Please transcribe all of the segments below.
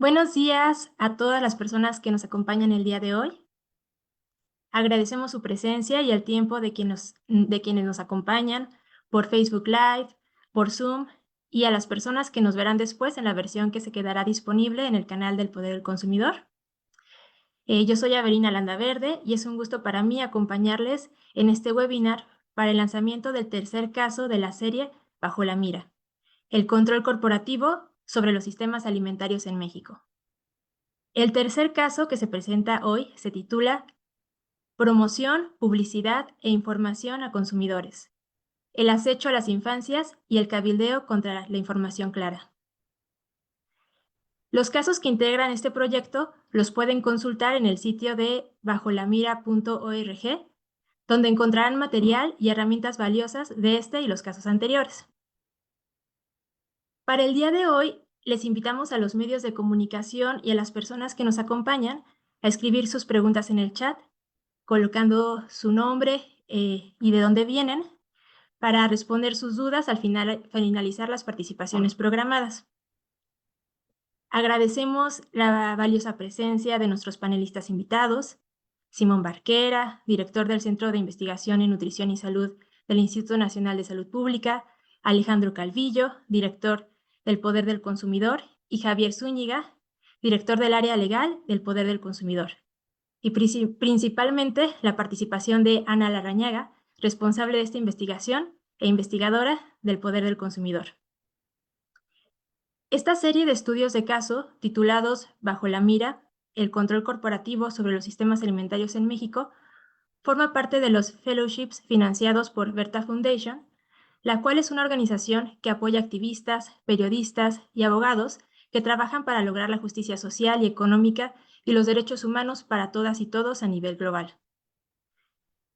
Buenos días a todas las personas que nos acompañan el día de hoy. Agradecemos su presencia y el tiempo de quienes nos acompañan por Facebook Live, por Zoom y a las personas que nos verán después en la versión que se quedará disponible en el canal del Poder del Consumidor. Yo soy Avelina Landaverde y es un gusto para mí acompañarles en este webinar para el lanzamiento del tercer caso de la serie Bajo la Mira, el control corporativo sobre los sistemas alimentarios en México. El tercer caso que se presenta hoy se titula Promoción, publicidad e información a consumidores, el acecho a las infancias y el cabildeo contra la información clara. Los casos que integran este proyecto los pueden consultar en el sitio de bajolamira.org, donde encontrarán material y herramientas valiosas de este y los casos anteriores. Para el día de hoy, les invitamos a los medios de comunicación y a las personas que nos acompañan a escribir sus preguntas en el chat, colocando su nombre y de dónde vienen, para responder sus dudas al finalizar las participaciones programadas. Agradecemos la valiosa presencia de nuestros panelistas invitados, Simón Barquera, director del Centro de Investigación en Nutrición y Salud del Instituto Nacional de Salud Pública, Alejandro Calvillo, director del Poder del Consumidor, y Javier Zúñiga, director del Área Legal del Poder del Consumidor. Y principalmente la participación de Ana Larrañaga, responsable de esta investigación e investigadora del Poder del Consumidor. Esta serie de estudios de caso, titulados Bajo la Mira, el control corporativo sobre los sistemas alimentarios en México, forma parte de los fellowships financiados por Berta Foundation, la cual es una organización que apoya activistas, periodistas y abogados que trabajan para lograr la justicia social y económica y los derechos humanos para todas y todos a nivel global.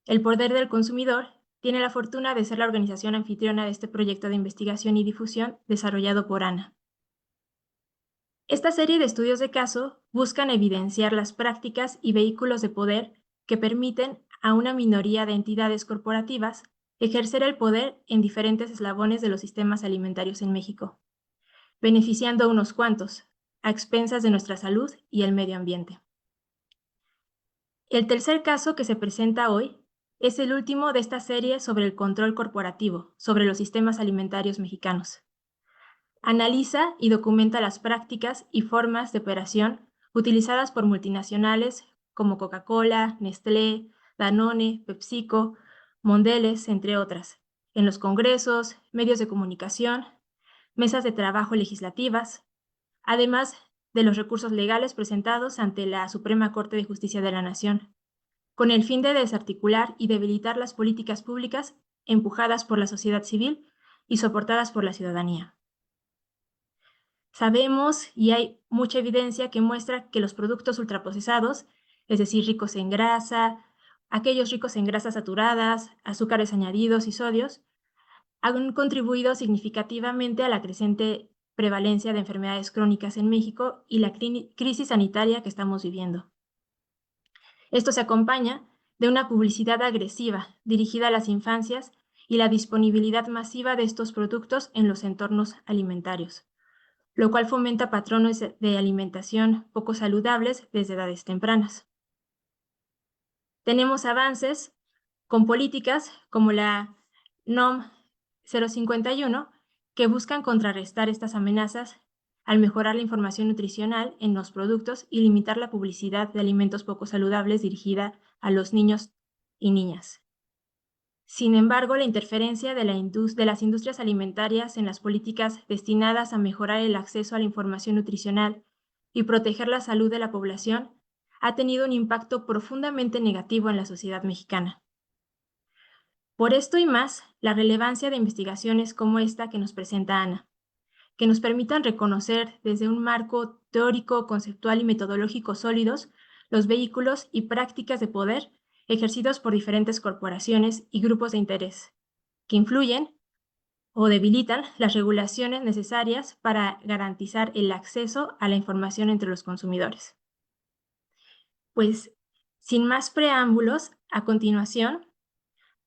El Poder del Consumidor tiene la fortuna de ser la organización anfitriona de este proyecto de investigación y difusión desarrollado por Ana. Esta serie de estudios de caso buscan evidenciar las prácticas y vehículos de poder que permiten a una minoría de entidades corporativas ejercer el poder en diferentes eslabones de los sistemas alimentarios en México, beneficiando a unos cuantos, a expensas de nuestra salud y el medio ambiente. El tercer caso que se presenta hoy es el último de esta serie sobre el control corporativo sobre los sistemas alimentarios mexicanos. Analiza y documenta las prácticas y formas de operación utilizadas por multinacionales como Coca-Cola, Nestlé, Danone, PepsiCo, Mondelez, entre otras, en los congresos, medios de comunicación, mesas de trabajo legislativas, además de los recursos legales presentados ante la Suprema Corte de Justicia de la Nación, con el fin de desarticular y debilitar las políticas públicas empujadas por la sociedad civil y soportadas por la ciudadanía. Sabemos y hay mucha evidencia que muestra que los productos ultraprocesados, es decir, ricos en grasa, aquellos ricos en grasas saturadas, azúcares añadidos y sodios, han contribuido significativamente a la creciente prevalencia de enfermedades crónicas en México y la crisis sanitaria que estamos viviendo. Esto se acompaña de una publicidad agresiva dirigida a las infancias y la disponibilidad masiva de estos productos en los entornos alimentarios, lo cual fomenta patrones de alimentación poco saludables desde edades tempranas. Tenemos avances con políticas como la NOM 051 que buscan contrarrestar estas amenazas al mejorar la información nutricional en los productos y limitar la publicidad de alimentos poco saludables dirigida a los niños y niñas. Sin embargo, la interferencia de las industrias alimentarias en las políticas destinadas a mejorar el acceso a la información nutricional y proteger la salud de la población ha tenido un impacto profundamente negativo en la sociedad mexicana. Por esto y más, la relevancia de investigaciones como esta que nos presenta Ana, que nos permitan reconocer desde un marco teórico, conceptual y metodológico sólidos los vehículos y prácticas de poder ejercidos por diferentes corporaciones y grupos de interés, que influyen o debilitan las regulaciones necesarias para garantizar el acceso a la información entre los consumidores. Pues, sin más preámbulos, a continuación,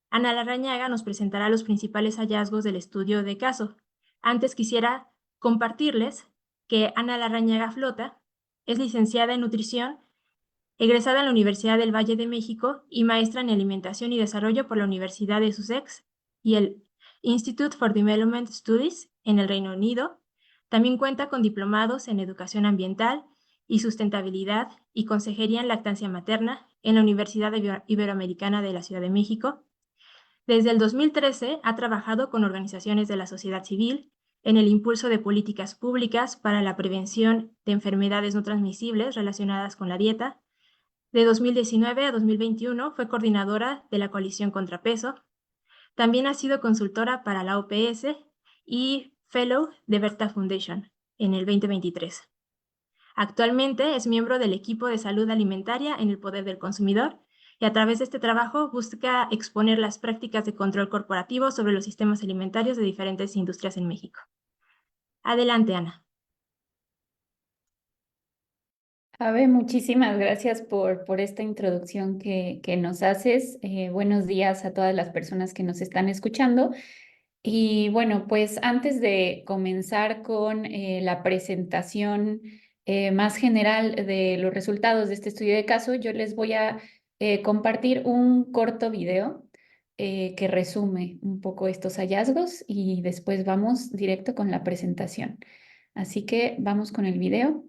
Ana Larrañaga nos presentará los principales hallazgos del estudio de caso. Antes quisiera compartirles que Ana Larrañaga Flota Es licenciada en nutrición, egresada en la Universidad del Valle de México y maestra en alimentación y desarrollo por la Universidad de Sussex y el Institute for Development Studies en el Reino Unido. También cuenta con diplomados en educación ambiental y sustentabilidad y consejería en lactancia materna en la Universidad Iberoamericana de la Ciudad de México. Desde el 2013 ha trabajado con organizaciones de la sociedad civil en el impulso de políticas públicas para la prevención de enfermedades no transmisibles relacionadas con la dieta. De 2019 a 2021 fue coordinadora de la Coalición Contrapeso. También ha sido consultora para la OPS y Fellow de Berta Foundation en el 2023. Actualmente es miembro del equipo de salud alimentaria en el poder del consumidor y a través de este trabajo busca exponer las prácticas de control corporativo sobre los sistemas alimentarios de diferentes industrias en México. Adelante, Ana. Abe, muchísimas gracias por esta introducción que nos haces. Buenos días a todas las personas que nos están escuchando. Y bueno, pues antes de comenzar con la presentación más general de los resultados de este estudio de caso, yo les voy a compartir un corto video que resume un poco estos hallazgos y después vamos directo con la presentación. Así que vamos con el video.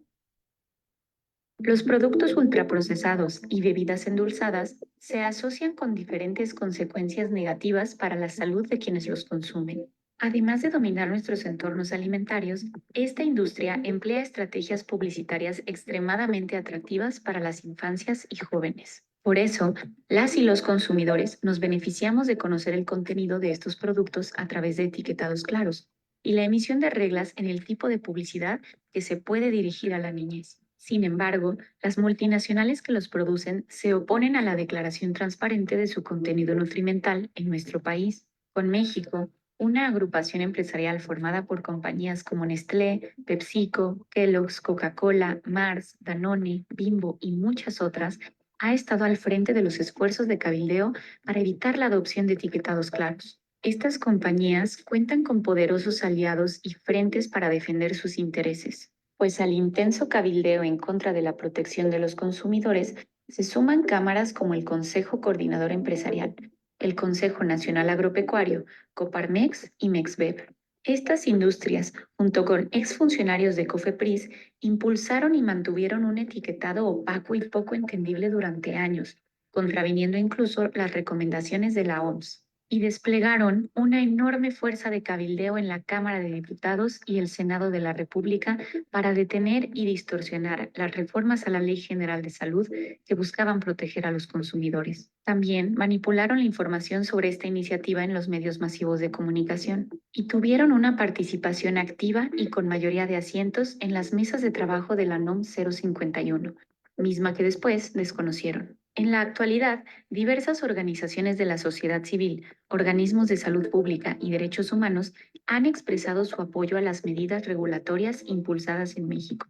Los productos ultraprocesados y bebidas endulzadas se asocian con diferentes consecuencias negativas para la salud de quienes los consumen. Además de dominar nuestros entornos alimentarios, esta industria emplea estrategias publicitarias extremadamente atractivas para las infancias y jóvenes. Por eso, las y los consumidores nos beneficiamos de conocer el contenido de estos productos a través de etiquetados claros y la emisión de reglas en el tipo de publicidad que se puede dirigir a la niñez. Sin embargo, las multinacionales que los producen se oponen a la declaración transparente de su contenido nutrimental en nuestro país. Con México, una agrupación empresarial formada por compañías como Nestlé, PepsiCo, Kellogg's, Coca-Cola, Mars, Danone, Bimbo y muchas otras, ha estado al frente de los esfuerzos de cabildeo para evitar la adopción de etiquetados claros. Estas compañías cuentan con poderosos aliados y frentes para defender sus intereses, pues al intenso cabildeo en contra de la protección de los consumidores se suman cámaras como el Consejo Coordinador Empresarial, el Consejo Nacional Agropecuario, Coparmex y Mexbev. Estas industrias, junto con exfuncionarios de Cofepris, impulsaron y mantuvieron un etiquetado opaco y poco entendible durante años, contraviniendo incluso las recomendaciones de la OMS, y desplegaron una enorme fuerza de cabildeo en la Cámara de Diputados y el Senado de la República para detener y distorsionar las reformas a la Ley General de Salud que buscaban proteger a los consumidores. También manipularon la información sobre esta iniciativa en los medios masivos de comunicación y tuvieron una participación activa y con mayoría de asientos en las mesas de trabajo de la NOM 051, misma que después desconocieron. En la actualidad, diversas organizaciones de la sociedad civil, organismos de salud pública y derechos humanos han expresado su apoyo a las medidas regulatorias impulsadas en México.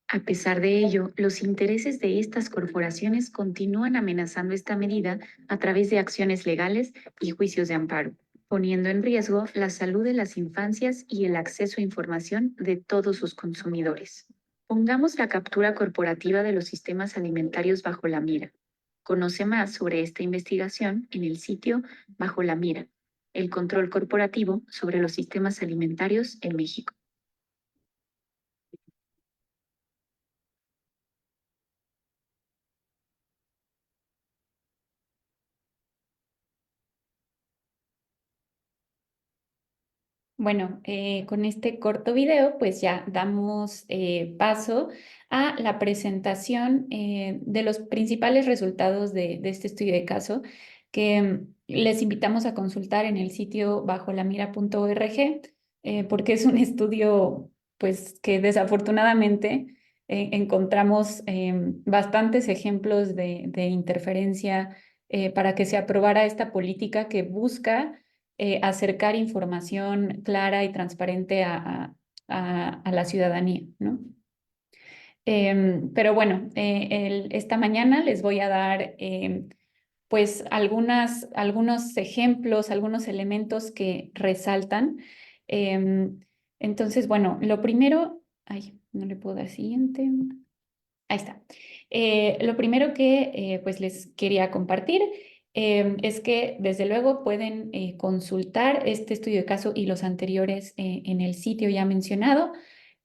A pesar de ello, los intereses de estas corporaciones continúan amenazando esta medida a través de acciones legales y juicios de amparo, poniendo en riesgo la salud de las infancias y el acceso a información de todos sus consumidores. Pongamos la captura corporativa de los sistemas alimentarios bajo la mira. Conoce más sobre esta investigación en el sitio Bajo la Mira, el control corporativo sobre los sistemas alimentarios en México. Bueno, con este corto video, pues ya damos paso a la presentación de los principales resultados de este estudio de caso que les invitamos a consultar en el sitio bajolamira.org, porque es un estudio pues que desafortunadamente encontramos bastantes ejemplos de interferencia para que se aprobara esta política que busca acercar información clara y transparente a la ciudadanía, ¿no? Pero bueno, esta mañana les voy a dar pues algunos ejemplos, algunos elementos que resaltan. Entonces, bueno, lo primero, ay, no le puedo dar siguiente. Ahí está. Lo primero que pues les quería compartir es que desde luego pueden consultar este estudio de caso y los anteriores en el sitio ya mencionado.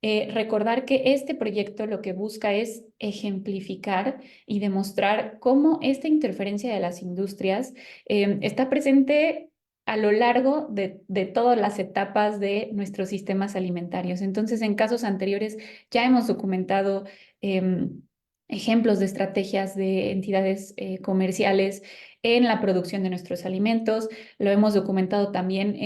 Recordar que este proyecto lo que busca es ejemplificar y demostrar cómo esta interferencia de las industrias está presente a lo largo de todas las etapas de nuestros sistemas alimentarios. Entonces, en casos anteriores ya hemos documentado ejemplos de estrategias de entidades comerciales en la producción de nuestros alimentos. Lo hemos documentado también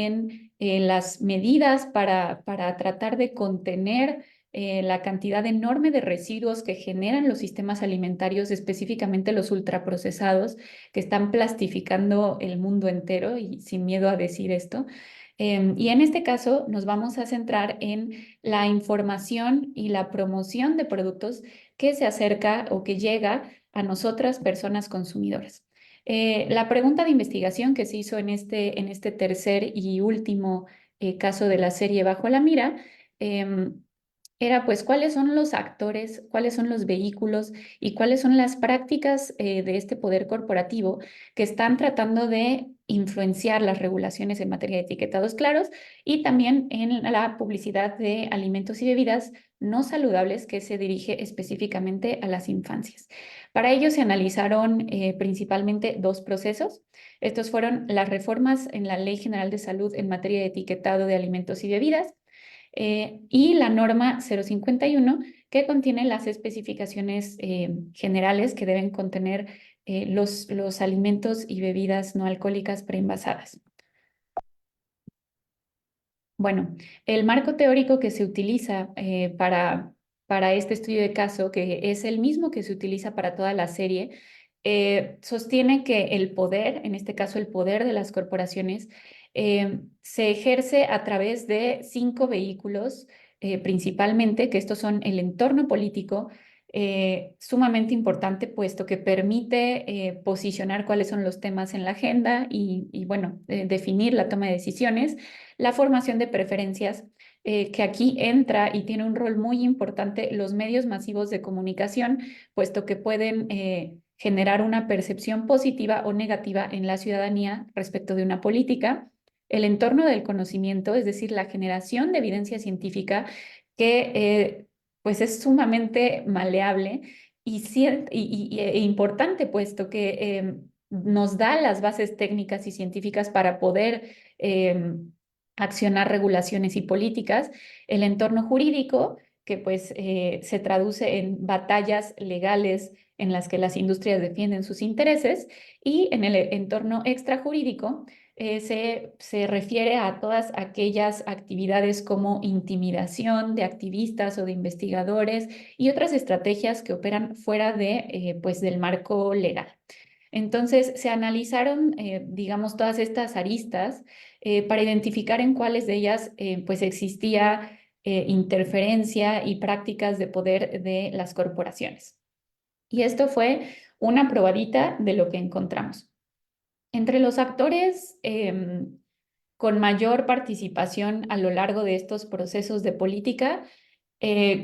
en las medidas para tratar de contener la cantidad enorme de residuos que generan los sistemas alimentarios, específicamente los ultraprocesados, que están plastificando el mundo entero y sin miedo a decir esto. Y en este caso nos vamos a centrar en la información y la promoción de productos que se acerca o que llega a nosotras, personas consumidoras. La pregunta de investigación que se hizo en este tercer y último caso de la serie Bajo la Mira era pues cuáles son los actores, cuáles son los vehículos y cuáles son las prácticas de este poder corporativo que están tratando de influenciar las regulaciones en materia de etiquetados claros y también en la publicidad de alimentos y bebidas no saludables que se dirige específicamente a las infancias. Para ello se analizaron principalmente dos procesos. Estos fueron las reformas en la Ley General de Salud en materia de etiquetado de alimentos y bebidas y la norma 051 que contiene las especificaciones generales que deben contener los alimentos y bebidas no alcohólicas preenvasadas. Bueno, el marco teórico que se utiliza para este estudio de caso, que es el mismo que se utiliza para toda la serie, sostiene que el poder, en este caso el poder de las corporaciones, se ejerce a través de 5 vehículos principalmente, que estos son el entorno político, sumamente importante, puesto que permite posicionar cuáles son los temas en la agenda y bueno, definir la toma de decisiones, la formación de preferencias, que aquí entra y tiene un rol muy importante los medios masivos de comunicación, puesto que pueden generar una percepción positiva o negativa en la ciudadanía respecto de una política. El entorno del conocimiento, es decir, la generación de evidencia científica que pues es sumamente maleable e importante, puesto que nos da las bases técnicas y científicas para poder accionar regulaciones y políticas. El entorno jurídico, que pues se traduce en batallas legales en las que las industrias defienden sus intereses, y en el entorno extrajurídico se refiere a todas aquellas actividades como intimidación de activistas o de investigadores y otras estrategias que operan fuera de, pues, del marco legal. Entonces, se analizaron, digamos, todas estas aristas para identificar en cuáles de ellas pues existía interferencia y prácticas de poder de las corporaciones. Y esto fue una probadita de lo que encontramos. Entre los actores con mayor participación a lo largo de estos procesos de política,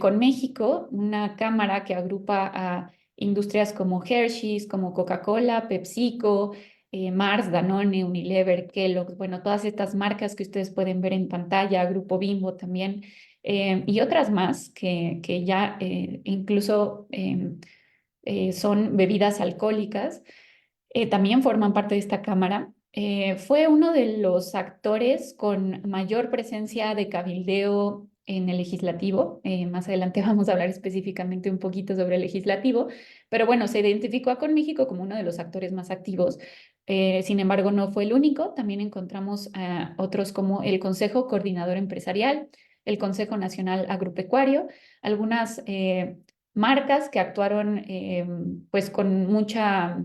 con México, una cámara que agrupa a industrias como Hershey's, como Coca-Cola, PepsiCo, Mars, Danone, Unilever, Kellogg's, bueno, todas estas marcas que ustedes pueden ver en pantalla, Grupo Bimbo también, y otras más que ya incluso son bebidas alcohólicas, también forman parte de esta cámara. Fue uno de los actores con mayor presencia de cabildeo en el legislativo. Más adelante vamos a hablar específicamente un poquito sobre el legislativo, pero bueno, se identificó con México como uno de los actores más activos. Sin embargo, no fue el único. También encontramos a otros como el Consejo Coordinador Empresarial, el Consejo Nacional Agropecuario, algunas marcas que actuaron pues con mucha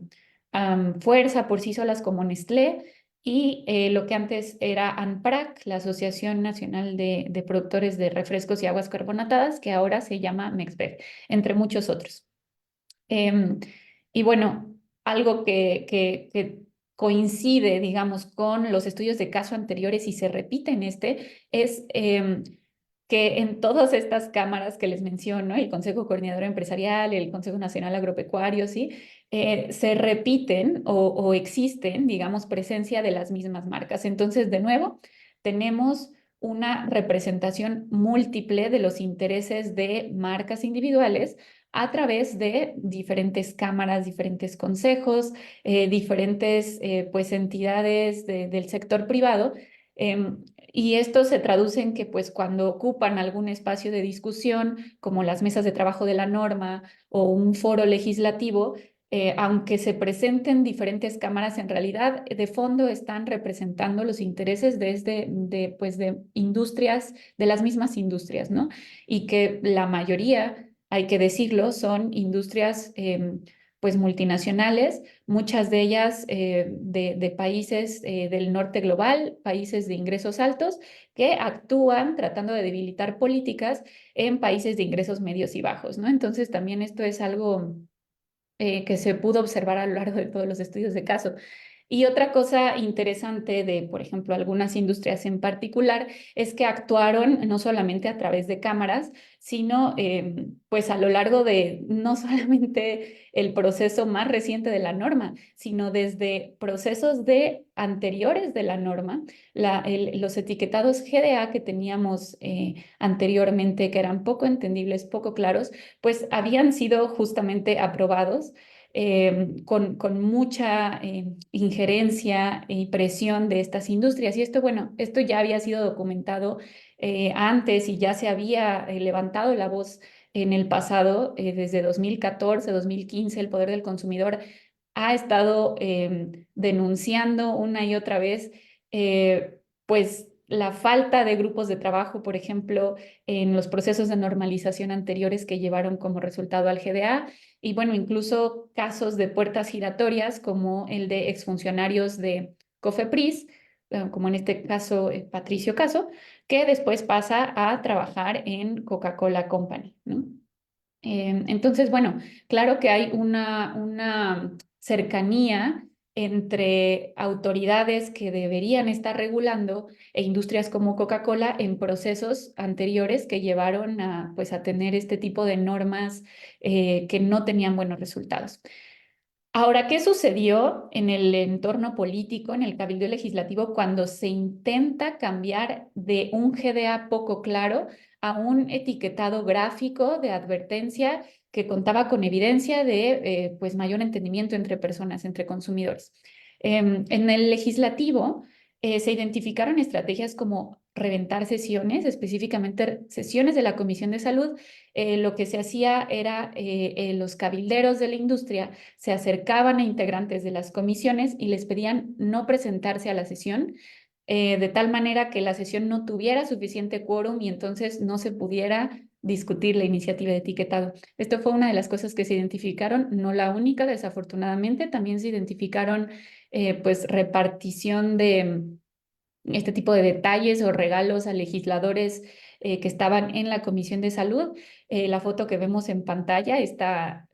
fuerza por sí solas como Nestlé y lo que antes era ANPRAC, la Asociación Nacional de Productores de Refrescos y Aguas Carbonatadas, que ahora se llama Mexber, entre muchos otros. Y bueno, algo que coincide, digamos, con los estudios de caso anteriores y se repite en este, es que en todas estas cámaras que les menciono, el Consejo Coordinador Empresarial, el Consejo Nacional Agropecuario, ¿sí? Se repiten o existen, digamos, presencia de las mismas marcas. Entonces, de nuevo, tenemos una representación múltiple de los intereses de marcas individuales a través de diferentes cámaras, diferentes consejos, diferentes pues entidades del sector privado. Y esto se traduce en que pues cuando ocupan algún espacio de discusión, como las mesas de trabajo de la norma o un foro legislativo, aunque se presenten diferentes cámaras, en realidad de fondo están representando los intereses pues de industrias, de las mismas industrias, ¿no? Y que la mayoría, hay que decirlo, son industrias pues multinacionales, muchas de ellas de países del norte global, países de ingresos altos, que actúan tratando de debilitar políticas en países de ingresos medios y bajos, ¿no? Entonces también esto es algo que se pudo observar a lo largo de todos los estudios de caso. Y otra cosa interesante de, por ejemplo, algunas industrias en particular es que actuaron no solamente a través de cámaras, sino pues a lo largo de no solamente el proceso más reciente de la norma, sino desde procesos de anteriores de la norma, los etiquetados GDA que teníamos anteriormente, que eran poco entendibles, poco claros, pues habían sido justamente aprobados con mucha injerencia y presión de estas industrias. Y esto, bueno, esto ya había sido documentado antes y ya se había levantado la voz en el pasado, desde 2014, 2015, el Poder del Consumidor ha estado denunciando una y otra vez, pues la falta de grupos de trabajo, por ejemplo, en los procesos de normalización anteriores que llevaron como resultado al GDA, y bueno, incluso casos de puertas giratorias como el de exfuncionarios de COFEPRIS, como en este caso Patricio Caso, que después pasa a trabajar en Coca-Cola Company, ¿no? Entonces, bueno, claro que hay una cercanía entre autoridades que deberían estar regulando e industrias como Coca-Cola en procesos anteriores que llevaron a, pues, a tener este tipo de normas que no tenían buenos resultados. Ahora, ¿qué sucedió en el entorno político, en el cabildo legislativo, cuando se intenta cambiar de un GDA poco claro a un etiquetado gráfico de advertencia que contaba con evidencia de pues mayor entendimiento entre personas, entre consumidores? En el legislativo se identificaron estrategias como reventar sesiones, específicamente sesiones de la Comisión de Salud. Lo que se hacía era los cabilderos de la industria se acercaban a integrantes de las comisiones y les pedían no presentarse a la sesión, de tal manera que la sesión no tuviera suficiente quórum y entonces no se pudiera discutir la iniciativa de etiquetado. Esto fue una de las cosas que se identificaron, no la única, desafortunadamente. También se identificaron pues repartición de este tipo de detalles o regalos a legisladores que estaban en la Comisión de Salud. La foto que vemos en pantalla, esta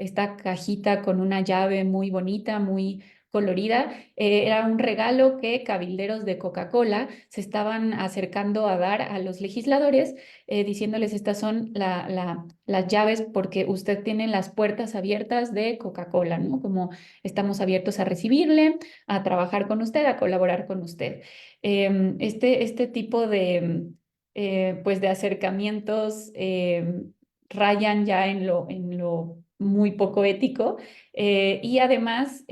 cajita con una llave muy bonita, muy colorida, era un regalo que cabilderos de Coca-Cola se estaban acercando a dar a los legisladores, diciéndoles estas son las llaves porque usted tiene las puertas abiertas de Coca-Cola, ¿no? Como estamos abiertos a recibirle, a trabajar con usted, a colaborar con usted. Este tipo de, pues de acercamientos rayan ya en lo muy poco ético y además,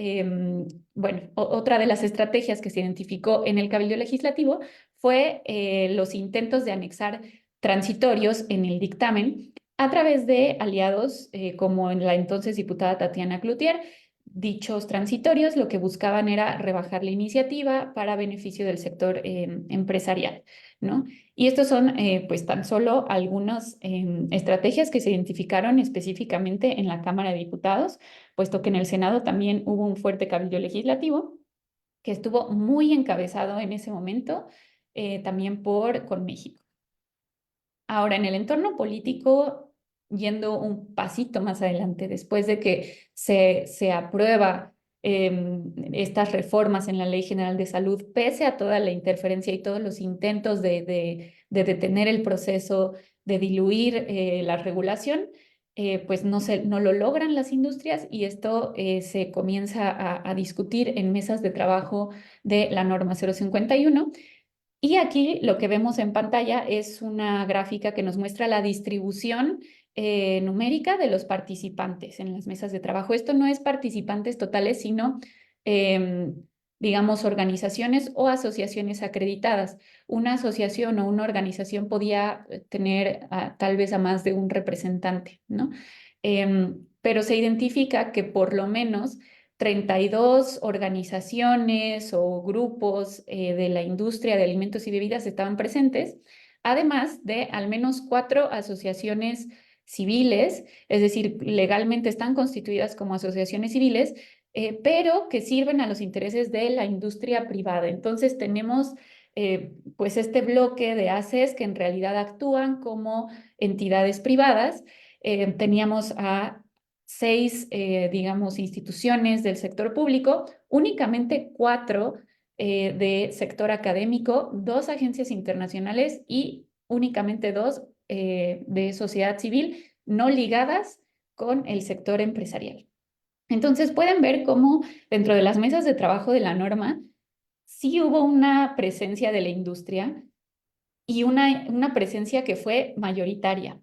bueno, otra de las estrategias que se identificó en el Cabildo Legislativo fue los intentos de anexar transitorios en el dictamen a través de aliados como en la entonces diputada Tatiana Cloutier. Dichos transitorios lo que buscaban era rebajar la iniciativa para beneficio del sector empresarial, ¿no? Y estos son pues tan solo algunas estrategias que se identificaron específicamente en la Cámara de Diputados, puesto que en el Senado también hubo un fuerte cabildo legislativo que estuvo muy encabezado en ese momento también por con México. Ahora, en el entorno político, yendo un pasito más adelante, después de que se aprueba estas reformas en la Ley General de Salud, pese a toda la interferencia y todos los intentos de detener el proceso de diluir la regulación, pues no lo logran las industrias y esto se comienza a discutir en mesas de trabajo de la norma 051. Y aquí lo que vemos en pantalla es una gráfica que nos muestra la distribución numérica de los participantes en las mesas de trabajo. Esto no es participantes totales, sino, digamos, organizaciones o asociaciones acreditadas. Una asociación o una organización podía tener tal vez a más de un representante, ¿no? Pero se identifica que por lo menos 32 organizaciones o grupos de la industria de alimentos y bebidas estaban presentes, además de al menos 4 asociaciones civiles, es decir, legalmente están constituidas como asociaciones civiles, pero que sirven a los intereses de la industria privada. Entonces tenemos pues este bloque de ACES que en realidad actúan como entidades privadas. Teníamos a 6, digamos, instituciones del sector público, únicamente 4 de sector académico, 2 agencias internacionales y únicamente 2 de sociedad civil no ligadas con el sector empresarial. Entonces pueden ver cómo dentro de las mesas de trabajo de la norma sí hubo una presencia de la industria y una presencia que fue mayoritaria,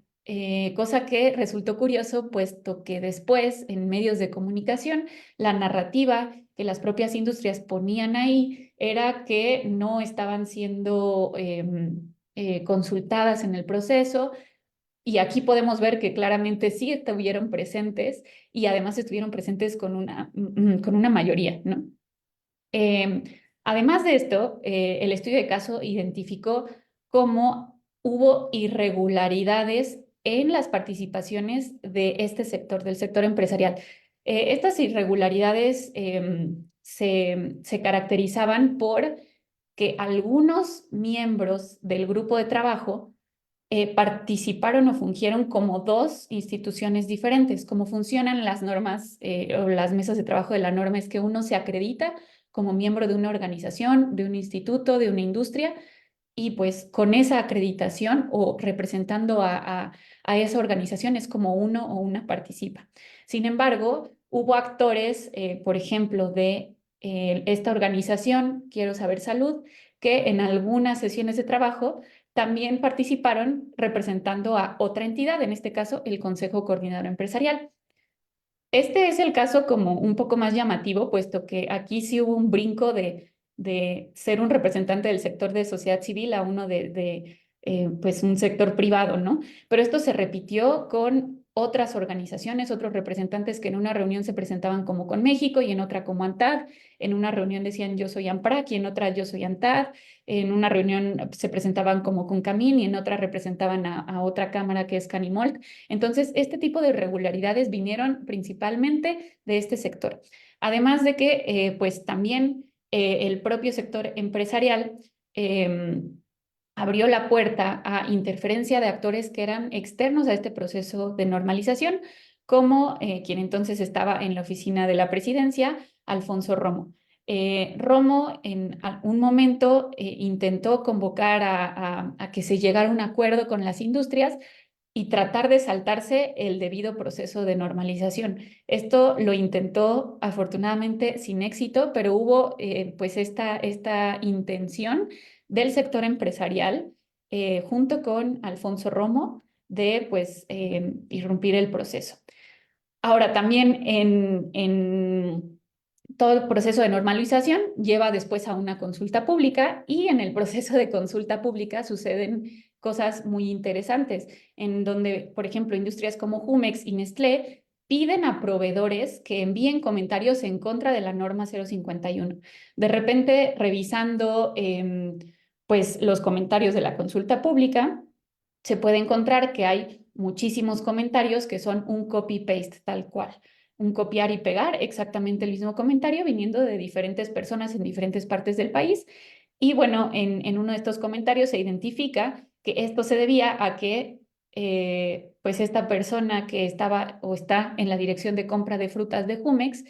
cosa que resultó curioso, puesto que después en medios de comunicación la narrativa que las propias industrias ponían ahí era que no estaban siendo consultadas en el proceso. Y aquí podemos ver que claramente sí estuvieron presentes y además estuvieron presentes con una mayoría, ¿no? Eh, Además de esto, el estudio de caso identificó cómo hubo irregularidades en las participaciones de este sector, del sector empresarial. Estas irregularidades se caracterizaban por que algunos miembros del grupo de trabajo participaron o fungieron como 2 instituciones diferentes. Cómo funcionan las normas o las mesas de trabajo de la norma es que uno se acredita como miembro de una organización, de un instituto, de una industria, y pues con esa acreditación o representando a esa organización es como uno o una participa. Sin embargo, hubo actores, por ejemplo, de esta organización, Quiero Saber Salud, que en algunas sesiones de trabajo también participaron representando a otra entidad, en este caso el Consejo Coordinador Empresarial. Este es el caso como un poco más llamativo, puesto que aquí sí hubo un brinco de ser un representante del sector de sociedad civil a uno de pues un sector privado, ¿no? Pero esto se repitió con otras organizaciones, otros representantes que en una reunión se presentaban como con México y en otra como ANTAD, en una reunión decían yo soy AMPRAC y en otra yo soy ANTAD, en una reunión se presentaban como con CAMIN y en otra representaban a otra cámara que es CANIMOLC. Entonces, este tipo de irregularidades vinieron principalmente de este sector. Además de que, pues también el propio sector empresarial abrió la puerta a interferencia de actores que eran externos a este proceso de normalización, como quien entonces estaba en la oficina de la presidencia, Alfonso Romo. Romo en un momento intentó convocar a que se llegara a un acuerdo con las industrias y tratar de saltarse el debido proceso de normalización. Esto lo intentó afortunadamente sin éxito, pero hubo pues esta intención del sector empresarial junto con Alfonso Romo de pues irrumpir el proceso. Ahora también en todo el proceso de normalización lleva después a una consulta pública y en el proceso de consulta pública suceden cosas muy interesantes, en donde, por ejemplo, industrias como Jumex y Nestlé piden a proveedores que envíen comentarios en contra de la norma 051. De repente, revisando pues los comentarios de la consulta pública, se puede encontrar que hay muchísimos comentarios que son un copy-paste tal cual, un copiar y pegar exactamente el mismo comentario viniendo de diferentes personas en diferentes partes del país. Y bueno, en uno de estos comentarios se identifica que esto se debía a que pues esta persona que estaba o está en la dirección de compra de frutas de Jumex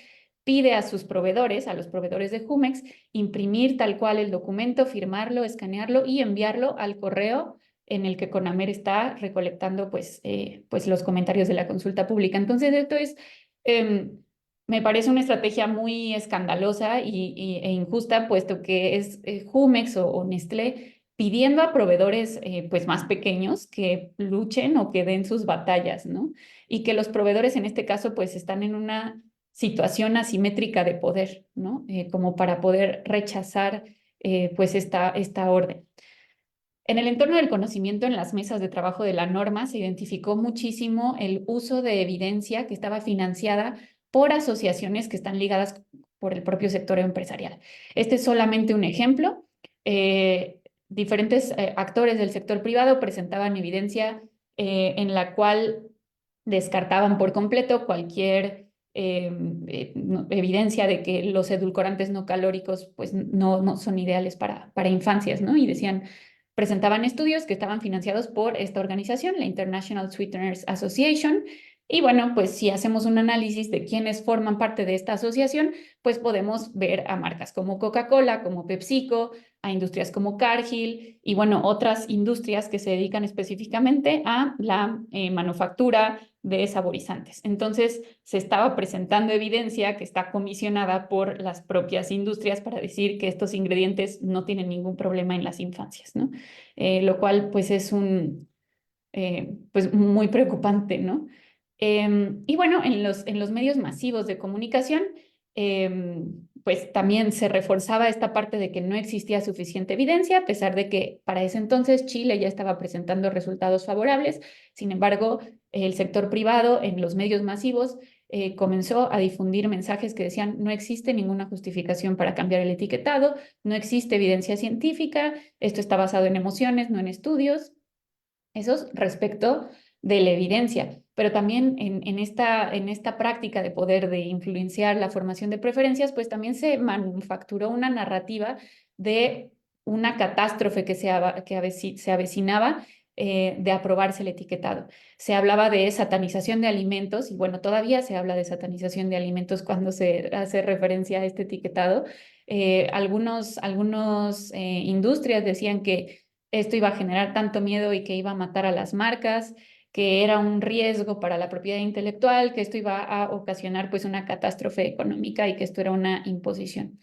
pide a sus proveedores, a los proveedores de Jumex, imprimir tal cual el documento, firmarlo, escanearlo y enviarlo al correo en el que CONAMER está recolectando pues los comentarios de la consulta pública. Entonces, esto es, me parece una estrategia muy escandalosa e injusta, puesto que es Jumex o Nestlé pidiendo a proveedores pues más pequeños que luchen o que den sus batallas, ¿no? Y que los proveedores en este caso pues están en una situación asimétrica de poder, ¿no? Como para poder rechazar pues esta orden. En el entorno del conocimiento, en las mesas de trabajo de la norma, se identificó muchísimo el uso de evidencia que estaba financiada por asociaciones que están ligadas por el propio sector empresarial. Este es solamente un ejemplo. Diferentes actores del sector privado presentaban evidencia en la cual descartaban por completo cualquier evidencia de que los edulcorantes no calóricos pues no son ideales para infancias, ¿no? Y decían, presentaban estudios que estaban financiados por esta organización, la International Sweeteners Association. Y bueno, pues si hacemos un análisis de quiénes forman parte de esta asociación, pues podemos ver a marcas como Coca-Cola, como PepsiCo, a industrias como Cargill y bueno, otras industrias que se dedican específicamente a la manufactura de saborizantes. Entonces, se estaba presentando evidencia que está comisionada por las propias industrias para decir que estos ingredientes no tienen ningún problema en las infancias, ¿no? Lo cual, pues, es pues, muy preocupante, ¿no? Y bueno, en los medios masivos de comunicación, pues también se reforzaba esta parte de que no existía suficiente evidencia, a pesar de que para ese entonces Chile ya estaba presentando resultados favorables. Sin embargo, el sector privado en los medios masivos comenzó a difundir mensajes que decían no existe ninguna justificación para cambiar el etiquetado, no existe evidencia científica, esto está basado en emociones, no en estudios. Eso es respecto de la evidencia, pero también en esta práctica de poder de influenciar la formación de preferencias, pues también se manufacturó una narrativa de una catástrofe que se avecinaba de aprobarse el etiquetado. Se hablaba de satanización de alimentos y bueno, todavía se habla de satanización de alimentos cuando se hace referencia a este etiquetado. Algunos industrias decían que esto iba a generar tanto miedo y que iba a matar a las marcas, que era un riesgo para la propiedad intelectual, que esto iba a ocasionar pues una catástrofe económica y que esto era una imposición.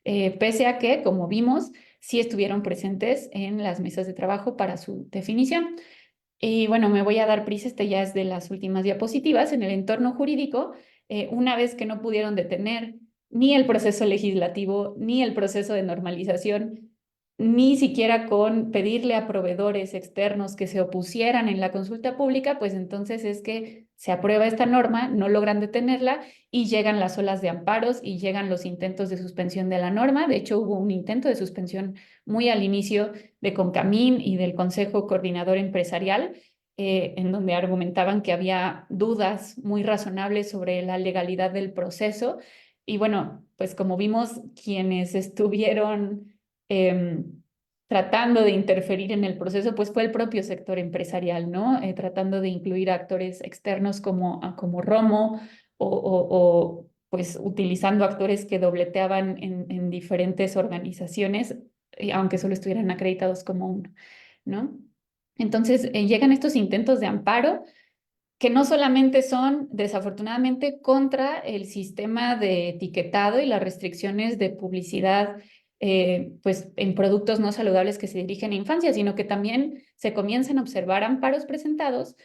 Pese a que, como vimos, sí estuvieron presentes en las mesas de trabajo para su definición. Y bueno, me voy a dar prisa, este ya es de las últimas diapositivas. En el entorno jurídico, una vez que no pudieron detener ni el proceso legislativo, ni el proceso de normalización, ni siquiera con pedirle a proveedores externos que se opusieran en la consulta pública, pues entonces es que se aprueba esta norma, no logran detenerla y llegan las olas de amparos y llegan los intentos de suspensión de la norma. De hecho, hubo un intento de suspensión muy al inicio de Concamín y del Consejo Coordinador Empresarial, en donde argumentaban que había dudas muy razonables sobre la legalidad del proceso. Y bueno, pues como vimos, quienes estuvieron tratando de interferir en el proceso, pues fue el propio sector empresarial, ¿no? Tratando de incluir actores externos como Romo pues utilizando actores que dobleteaban en diferentes organizaciones, aunque solo estuvieran acreditados como uno, ¿no? Entonces, llegan estos intentos de amparo que no solamente son desafortunadamente contra el sistema de etiquetado y las restricciones de publicidad pues en productos no saludables que se dirigen a infancia, sino que también se comienzan a observar amparos presentados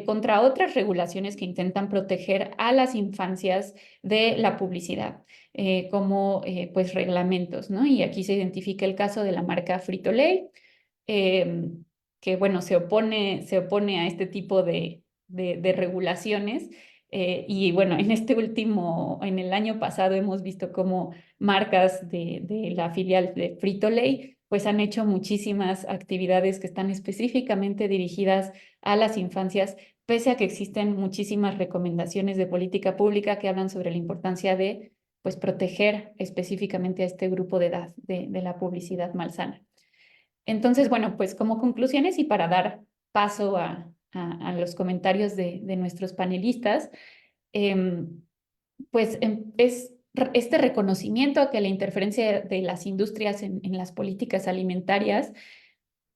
contra otras regulaciones que intentan proteger a las infancias de la publicidad, como pues reglamentos, ¿no? Y aquí se identifica el caso de la marca Frito-Lay, eh, que bueno, se opone a este tipo de regulaciones. Y bueno, en el año pasado hemos visto cómo marcas de la filial de Frito-Lay pues han hecho muchísimas actividades que están específicamente dirigidas a las infancias, pese a que existen muchísimas recomendaciones de política pública que hablan sobre la importancia de pues proteger específicamente a este grupo de edad de la publicidad malsana. Entonces, bueno, pues como conclusiones y para dar paso a los comentarios de nuestros panelistas, pues es este reconocimiento a que la interferencia de las industrias en las políticas alimentarias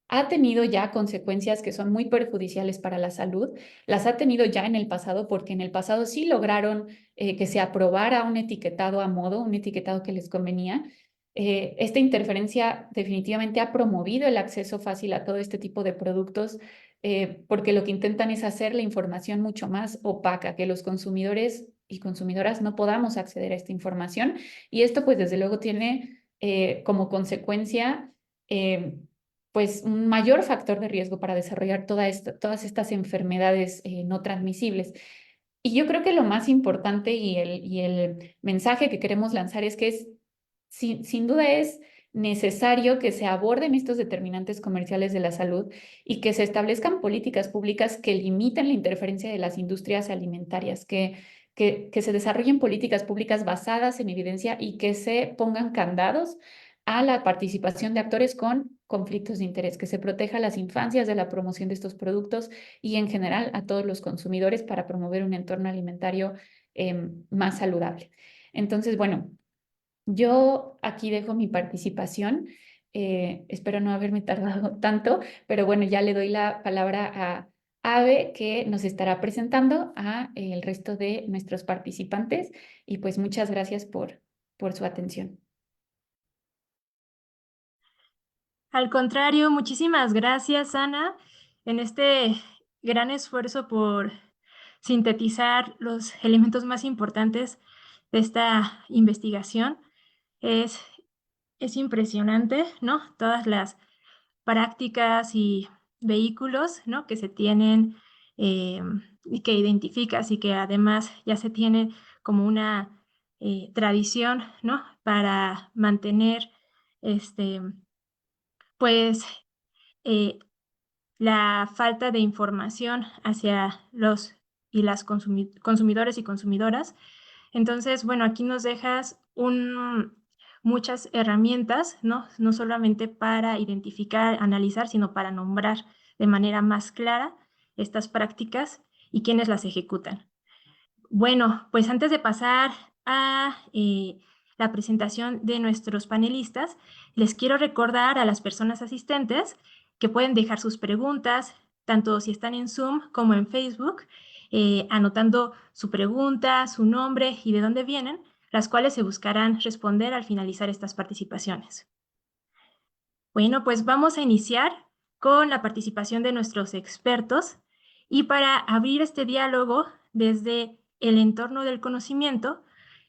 ha tenido ya consecuencias que son muy perjudiciales para la salud. Las ha tenido ya en el pasado porque en el pasado sí lograron que se aprobara un etiquetado a modo, un etiquetado que les convenía. Esta interferencia definitivamente ha promovido el acceso fácil a todo este tipo de productos porque lo que intentan es hacer la información mucho más opaca, que los consumidores y consumidoras no podamos acceder a esta información. Y esto pues desde luego tiene como consecuencia pues un mayor factor de riesgo para desarrollar todas estas enfermedades no transmisibles. Y yo creo que lo más importante y el mensaje que queremos lanzar es que sin duda es necesario que se aborden estos determinantes comerciales de la salud y que se establezcan políticas públicas que limiten la interferencia de las industrias alimentarias, que se desarrollen políticas públicas basadas en evidencia y que se pongan candados a la participación de actores con conflictos de interés, que se proteja a las infancias de la promoción de estos productos y en general a todos los consumidores para promover un entorno alimentario más saludable. Entonces, bueno, yo aquí dejo mi participación. Espero no haberme tardado tanto, pero bueno, ya le doy la palabra a Ave, que nos estará presentando a el resto de nuestros participantes. Y pues muchas gracias por su atención. Al contrario, muchísimas gracias, Ana, en este gran esfuerzo por sintetizar los elementos más importantes de esta investigación. Es, es impresionante, ¿no? Todas las prácticas y vehículos, ¿no? Que se tienen y que identificas y que además ya se tiene como una tradición, ¿no? Para mantener pues la falta de información hacia los y las consumidores y consumidoras. Entonces, bueno, aquí nos dejas muchas herramientas, ¿no? No solamente para identificar, analizar, sino para nombrar de manera más clara estas prácticas y quiénes las ejecutan. Bueno, pues antes de pasar a la presentación de nuestros panelistas, les quiero recordar a las personas asistentes que pueden dejar sus preguntas, tanto si están en Zoom como en Facebook, anotando su pregunta, su nombre y de dónde vienen, las cuales se buscarán responder al finalizar estas participaciones. Bueno, pues vamos a iniciar con la participación de nuestros expertos y para abrir este diálogo desde el entorno del conocimiento,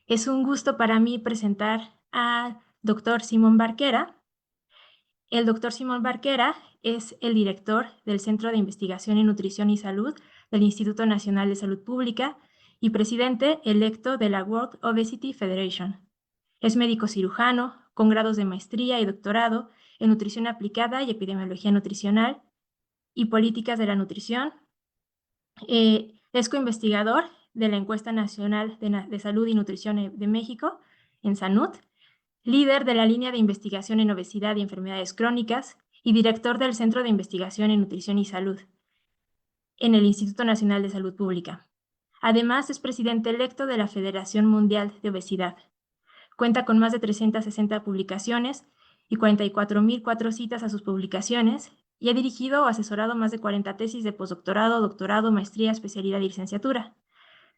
es un gusto para mí presentar al doctor Simón Barquera. El doctor Simón Barquera es el director del Centro de Investigación en Nutrición y Salud del Instituto Nacional de Salud Pública y presidente electo de la World Obesity Federation. Es médico cirujano con grados de maestría y doctorado en nutrición aplicada y epidemiología nutricional y políticas de la nutrición. Es coinvestigador de la Encuesta Nacional de Salud y Nutrición de México, en SANUT, líder de la línea de investigación en obesidad y enfermedades crónicas y director del Centro de Investigación en Nutrición y Salud en el Instituto Nacional de Salud Pública. Además, es presidente electo de la Federación Mundial de Obesidad. Cuenta con más de 360 publicaciones y 44.004 citas a sus publicaciones y ha dirigido o asesorado más de 40 tesis de postdoctorado, doctorado, maestría, especialidad y licenciatura.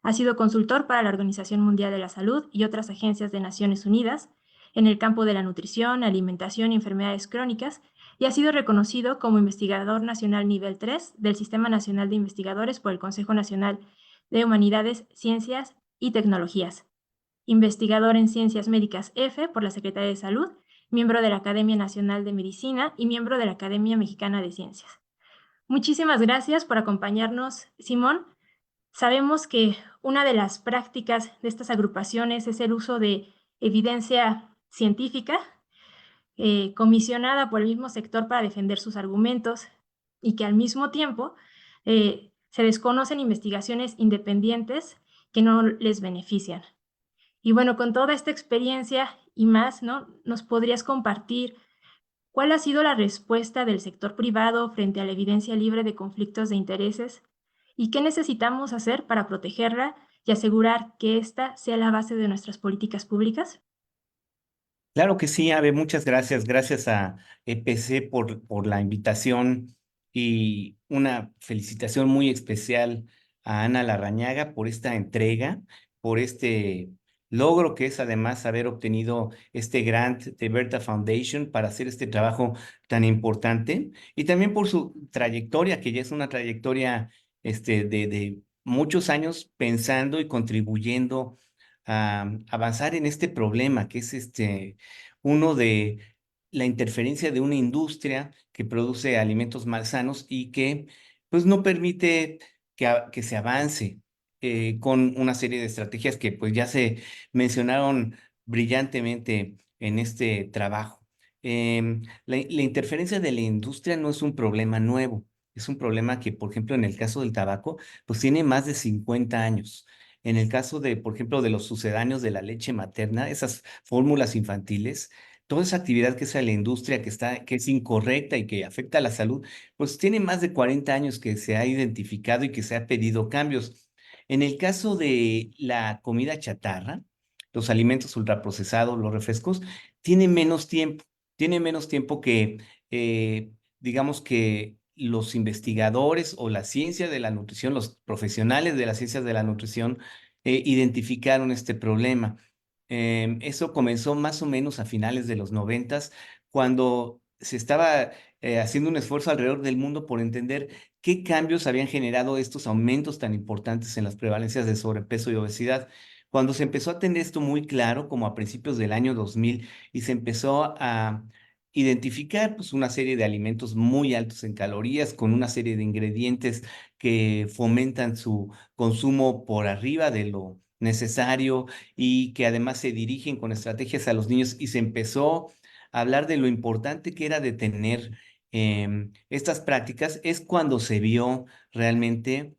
Ha sido consultor para la Organización Mundial de la Salud y otras agencias de Naciones Unidas en el campo de la nutrición, alimentación y enfermedades crónicas y ha sido reconocido como investigador nacional nivel 3 del Sistema Nacional de Investigadores por el Consejo Nacional de Humanidades, Ciencias y Tecnologías. Investigador en Ciencias Médicas F por la Secretaría de Salud, miembro de la Academia Nacional de Medicina y miembro de la Academia Mexicana de Ciencias. Muchísimas gracias por acompañarnos, Simón. Sabemos que una de las prácticas de estas agrupaciones es el uso de evidencia científica comisionada por el mismo sector para defender sus argumentos y que al mismo tiempo se desconocen investigaciones independientes que no les benefician. Y bueno, con toda esta experiencia y más, ¿no? ¿Nos podrías compartir cuál ha sido la respuesta del sector privado frente a la evidencia libre de conflictos de intereses? ¿Y qué necesitamos hacer para protegerla y asegurar que esta sea la base de nuestras políticas públicas? Claro que sí, Ave, muchas gracias. Gracias a EPC por la invitación y una felicitación muy especial a Ana Larrañaga por esta entrega, por este logro que es además haber obtenido este grant de Berta Foundation para hacer este trabajo tan importante y también por su trayectoria, que ya es una trayectoria de muchos años pensando y contribuyendo a avanzar en este problema que es uno de la interferencia de una industria que produce alimentos malsanos y que pues no permite que se avance con una serie de estrategias que pues ya se mencionaron brillantemente en este trabajo. La interferencia de la industria no es un problema nuevo, es un problema que, por ejemplo, en el caso del tabaco, pues tiene más de 50 años. En el caso de, por ejemplo, de los sucedáneos de la leche materna, esas fórmulas infantiles, toda esa actividad que es en la industria que es incorrecta y que afecta a la salud, pues tiene más de 40 años que se ha identificado y que se ha pedido cambios. En el caso de la comida chatarra, los alimentos ultraprocesados, los refrescos, tiene menos tiempo que, digamos que los investigadores o la ciencia de la nutrición, los profesionales de las ciencias de la nutrición, identificaron este problema. Eso comenzó más o menos a finales de los noventas, cuando se estaba haciendo un esfuerzo alrededor del mundo por entender qué cambios habían generado estos aumentos tan importantes en las prevalencias de sobrepeso y obesidad. Cuando se empezó a tener esto muy claro, como a principios del año 2000, y se empezó a identificar pues, una serie de alimentos muy altos en calorías, con una serie de ingredientes que fomentan su consumo por arriba de lo necesario y que además se dirigen con estrategias a los niños y se empezó a hablar de lo importante que era de tener estas prácticas, es cuando se vio realmente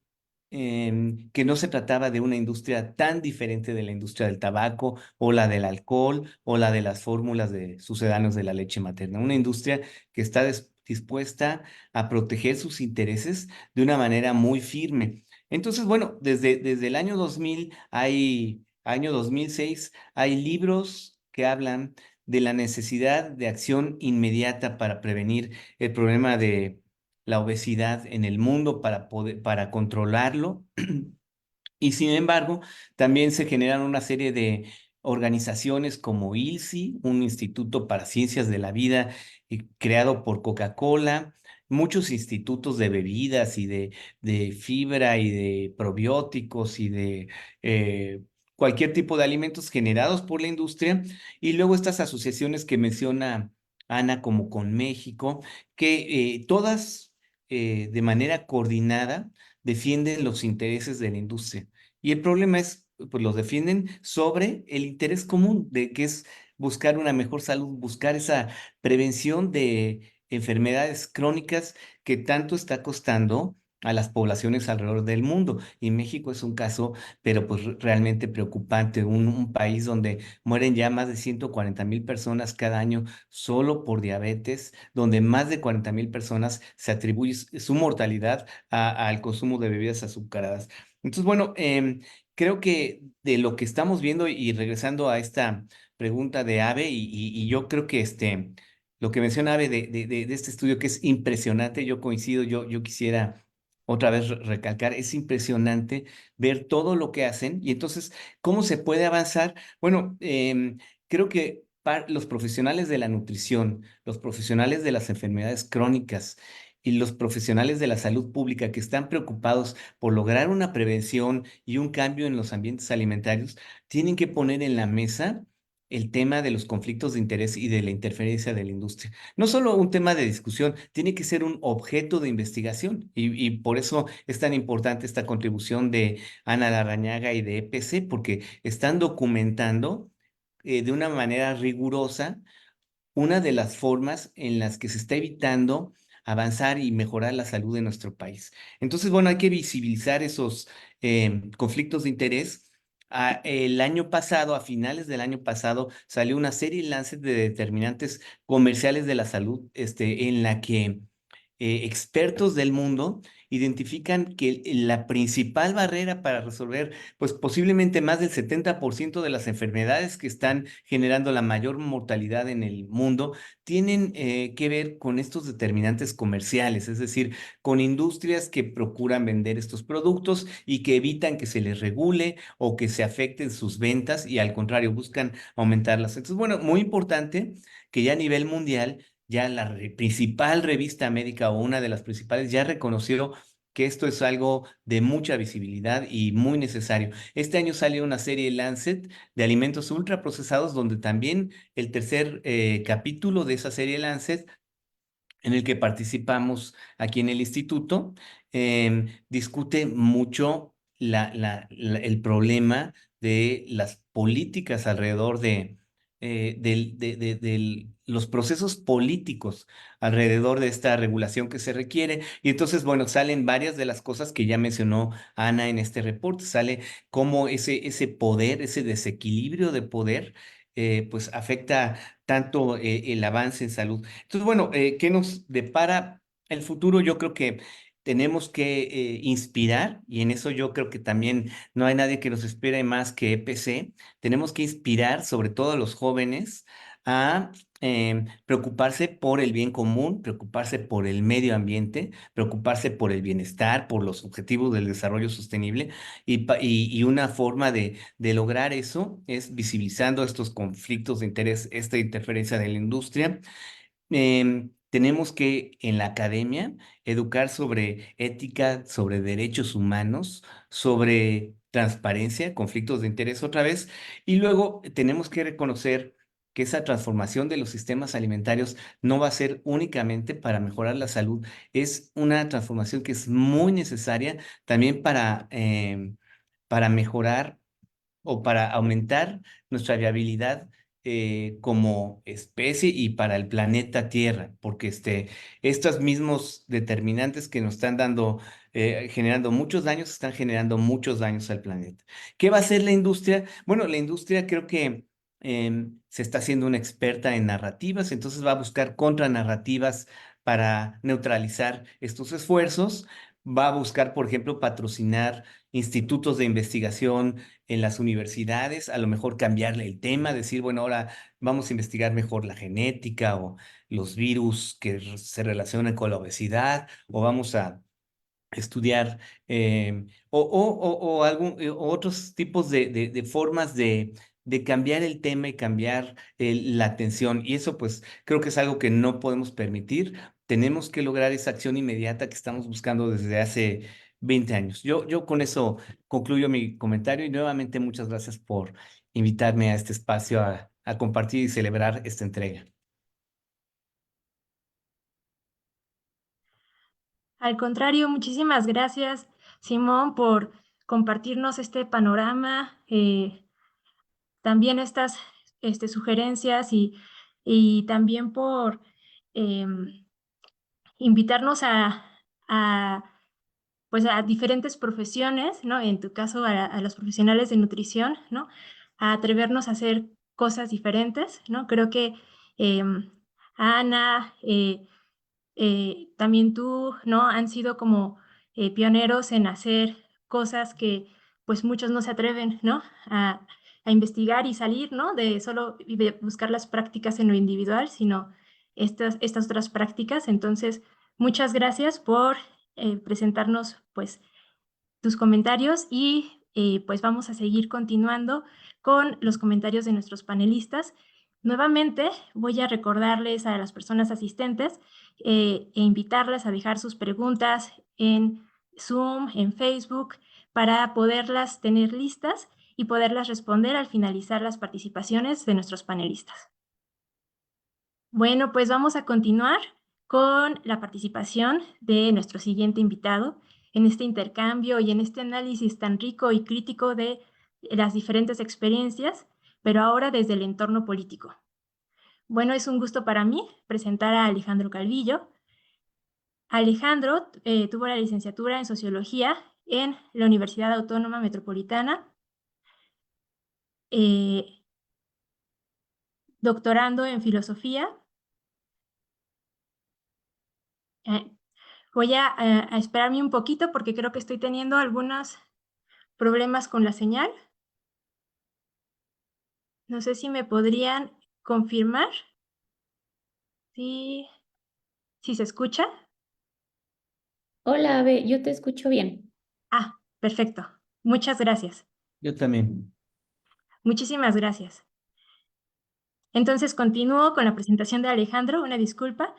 que no se trataba de una industria tan diferente de la industria del tabaco o la del alcohol o la de las fórmulas de sucedáneos de la leche materna. Una industria que está dispuesta a proteger sus intereses de una manera muy firme. Entonces, bueno, desde el año 2000 año 2006, hay libros que hablan de la necesidad de acción inmediata para prevenir el problema de la obesidad en el mundo para controlarlo. Y sin embargo, también se generan una serie de organizaciones como ILSI, un instituto para ciencias de la vida creado por Coca-Cola, muchos institutos de bebidas de fibra y de probióticos y de cualquier tipo de alimentos generados por la industria. Y luego estas asociaciones que menciona Ana, como con México, que todas de manera coordinada defienden los intereses de la industria. Y el problema es, pues los defienden sobre el interés común, de que es buscar una mejor salud, buscar esa prevención de enfermedades crónicas que tanto está costando a las poblaciones alrededor del mundo. Y México es un caso, pero pues realmente preocupante, un país donde mueren ya más de 140,000 personas cada año solo por diabetes, donde más de 40,000 personas se atribuye su mortalidad al consumo de bebidas azucaradas. Entonces, bueno, creo que de lo que estamos viendo y regresando a esta pregunta de Ave, y yo creo que lo que menciona Ave de este estudio que es impresionante, yo coincido, yo quisiera otra vez recalcar, es impresionante ver todo lo que hacen y entonces, ¿cómo se puede avanzar? Bueno, creo que los profesionales de la nutrición, los profesionales de las enfermedades crónicas y los profesionales de la salud pública que están preocupados por lograr una prevención y un cambio en los ambientes alimentarios, tienen que poner en la mesa el tema de los conflictos de interés y de la interferencia de la industria. No solo un tema de discusión, tiene que ser un objeto de investigación y por eso es tan importante esta contribución de Ana Larrañaga y de EPC, porque están documentando de una manera rigurosa una de las formas en las que se está evitando avanzar y mejorar la salud de nuestro país. Entonces, bueno, hay que visibilizar esos conflictos de interés. El año pasado, a finales del año pasado, salió una serie en Lancet de determinantes comerciales de la salud, en la que expertos del mundo identifican que la principal barrera para resolver, pues posiblemente más del 70% de las enfermedades que están generando la mayor mortalidad en el mundo, tienen que ver con estos determinantes comerciales, es decir, con industrias que procuran vender estos productos y que evitan que se les regule o que se afecten sus ventas y al contrario buscan aumentarlas. Entonces, bueno, muy importante que ya a nivel mundial ya la principal revista médica o una de las principales ya reconoció que esto es algo de mucha visibilidad y muy necesario. Este año salió una serie Lancet de alimentos ultraprocesados donde también el tercer capítulo de esa serie Lancet en el que participamos aquí en el instituto, discute mucho el problema de las políticas alrededor de los procesos políticos alrededor de esta regulación que se requiere. Y entonces, bueno, salen varias de las cosas que ya mencionó Ana en este reporte. Sale cómo ese poder, ese desequilibrio de poder, pues afecta tanto el avance en salud. Entonces, bueno, ¿qué nos depara el futuro? Yo creo que tenemos que inspirar, y en eso yo creo que también no hay nadie que nos espere más que EPC. Tenemos que inspirar, sobre todo a los jóvenes, a preocuparse por el bien común, preocuparse por el medio ambiente, preocuparse por el bienestar, por los objetivos del desarrollo sostenible, y una forma de lograr eso es visibilizando estos conflictos de interés, esta interferencia de la industria. Tenemos que en la academia educar sobre ética, sobre derechos humanos, sobre transparencia, conflictos de interés otra vez, y luego tenemos que reconocer que esa transformación de los sistemas alimentarios no va a ser únicamente para mejorar la salud, es una transformación que es muy necesaria también para mejorar o para aumentar nuestra viabilidad como especie y para el planeta Tierra, porque estos mismos determinantes que nos están dando, generando muchos daños, están generando muchos daños al planeta. ¿Qué va a hacer la industria? Bueno, la industria creo que se está haciendo una experta en narrativas, entonces va a buscar contranarrativas para neutralizar estos esfuerzos. Va a buscar, por ejemplo, patrocinar institutos de investigación en las universidades, a lo mejor cambiarle el tema, decir, bueno, ahora vamos a investigar mejor la genética o los virus que se relacionan con la obesidad, o vamos a estudiar o otros tipos de formas de cambiar el tema y cambiar la atención. Y eso pues creo que es algo que no podemos permitir. Tenemos que lograr esa acción inmediata que estamos buscando desde hace 20 años. Yo con eso concluyo mi comentario y nuevamente muchas gracias por invitarme a este espacio a compartir y celebrar esta entrega. Al contrario, muchísimas gracias, Simón, por compartirnos este panorama, también estas sugerencias y también por invitarnos a, pues a diferentes profesiones, ¿no? En tu caso, a los profesionales de nutrición, ¿no? A atrevernos a hacer cosas diferentes, ¿no? Creo que Ana, también tú, ¿no? Han sido como pioneros en hacer cosas que pues muchos no se atreven, ¿no? A investigar y salir, ¿no? De solo de buscar las prácticas en lo individual, sino estas otras prácticas. Entonces, muchas gracias por presentarnos pues tus comentarios y pues vamos a seguir continuando con los comentarios de nuestros panelistas. Nuevamente voy a recordarles a las personas asistentes e invitarlas a dejar sus preguntas en Zoom, en Facebook, para poderlas tener listas y poderlas responder al finalizar las participaciones de nuestros panelistas. Bueno, pues vamos a continuar con la participación de nuestro siguiente invitado en este intercambio y en este análisis tan rico y crítico de las diferentes experiencias, pero ahora desde el entorno político. Bueno, es un gusto para mí presentar a Alejandro Calvillo. Alejandro tuvo la licenciatura en Sociología en la Universidad Autónoma Metropolitana, doctorando en Filosofía. Voy a esperarme un poquito porque creo que estoy teniendo algunos problemas con la señal. No sé si me podrían confirmar si, si se escucha. Hola, Abe, yo te escucho bien. Ah, perfecto. Muchas gracias. Yo también. Muchísimas gracias. Entonces continúo con la presentación de Alejandro, una disculpa.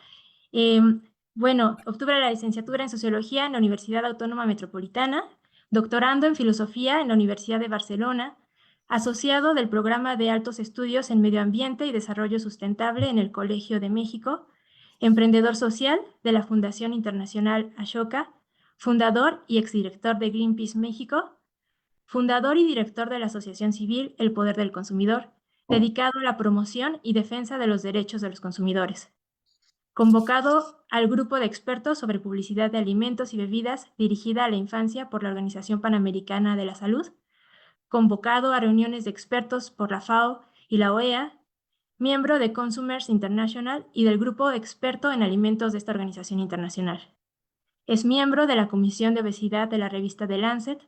Bueno, obtuve la licenciatura en Sociología en la Universidad Autónoma Metropolitana, doctorando en Filosofía en la Universidad de Barcelona, asociado del Programa de Altos Estudios en Medio Ambiente y Desarrollo Sustentable en el Colegio de México, emprendedor social de la Fundación Internacional Ashoka, fundador y exdirector de Greenpeace México, fundador y director de la asociación civil El Poder del Consumidor, dedicado a la promoción y defensa de los derechos de los consumidores. Convocado al grupo de expertos sobre publicidad de alimentos y bebidas dirigida a la infancia por la Organización Panamericana de la Salud, convocado a reuniones de expertos por la FAO y la OEA, miembro de Consumers International y del grupo experto en alimentos de esta organización internacional. Es miembro de la Comisión de Obesidad de la revista The Lancet.